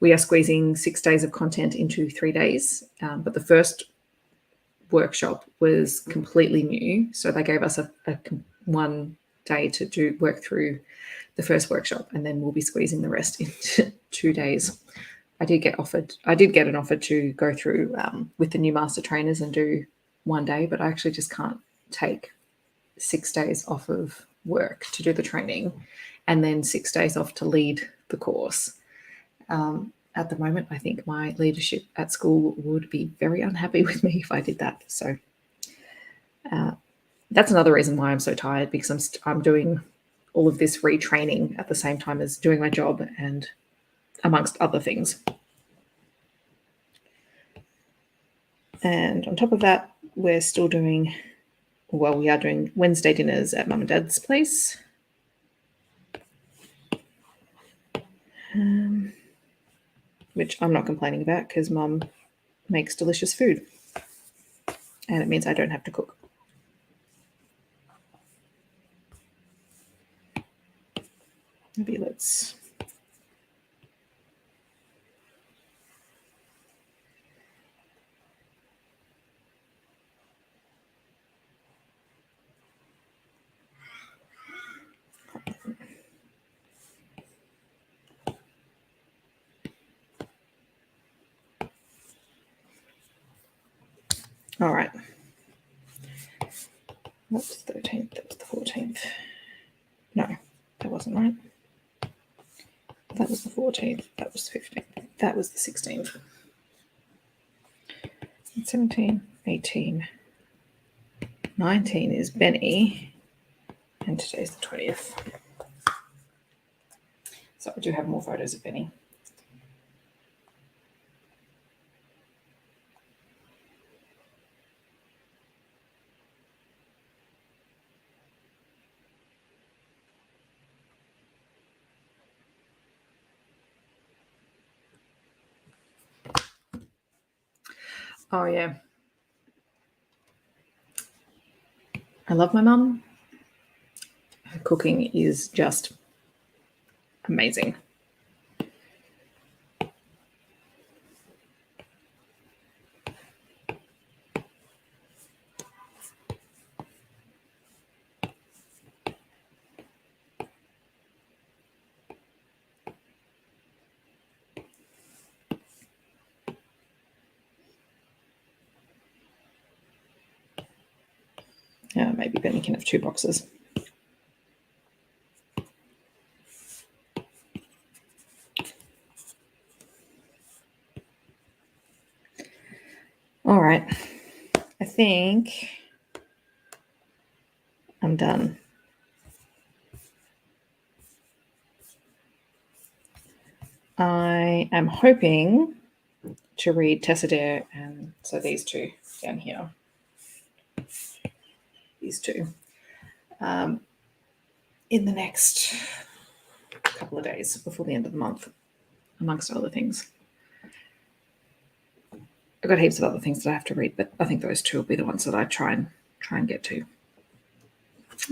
we are squeezing 6 days of content into 3 days. But the first workshop was completely new. So they gave us a 1 day to work through the first workshop, and then we'll be squeezing the rest into 2 days. I did get an offer to go through with the new master trainers and do 1 day, but I actually just can't take 6 days off of work to do the training and then 6 days off to lead the course. At the moment, I think my leadership at school would be very unhappy with me if I did that. So that's another reason why I'm so tired, because I'm doing all of this retraining at the same time as doing my job and amongst other things. And on top of that, we are doing Wednesday dinners at Mum and Dad's place. Which I'm not complaining about because Mum makes delicious food. And it means I don't have to cook. Maybe let's... All right. That's the 13th. That was the 14th. No, that wasn't right. That was the 14th. That was the 15th. That was the 16th. 17, 18, 19 is Benny, and today's the 20th. So I do have more photos of Benny. Oh, yeah. I love my mum. Her cooking is just amazing. Yeah, maybe Benny can have 2 boxes. All right. I think I'm done. I am hoping to read Tessa Dare, and so these two down here. These two. In the next couple of days before the end of the month, amongst other things. I've got heaps of other things that I have to read, but I think those two will be the ones that I try and get to.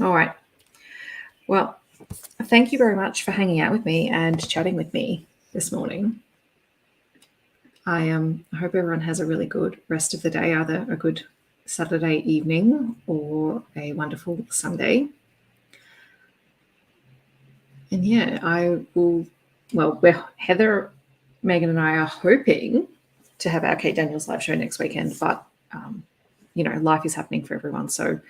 All right. Well, thank you very much for hanging out with me and chatting with me this morning. I hope everyone has a really good rest of the day, either a good Saturday evening or a wonderful Sunday. And yeah, I will, well, Heather, Megan and I are hoping to have our Kate Daniels live show next weekend, but, life is happening for everyone. So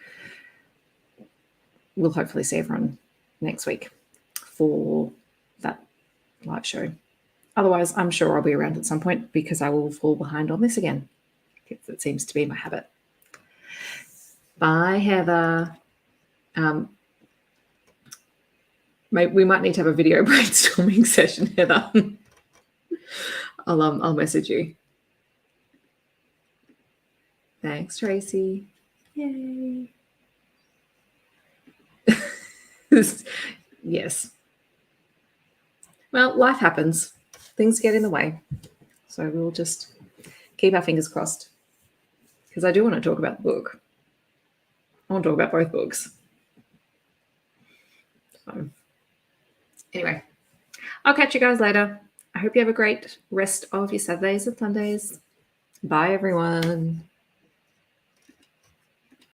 we'll hopefully see everyone next week for that live show. Otherwise, I'm sure I'll be around at some point because I will fall behind on this again. It seems to be my habit. Bye, Heather. We might need to have a video brainstorming session, Heather. I'll message you. Thanks, Tracy. Yay. Yes. Well, life happens. Things get in the way. So we'll just keep our fingers crossed. Because I do want to talk about the book. I want to talk about both books. So anyway, I'll catch you guys later. I hope you have a great rest of your Saturdays and Sundays. Bye, everyone.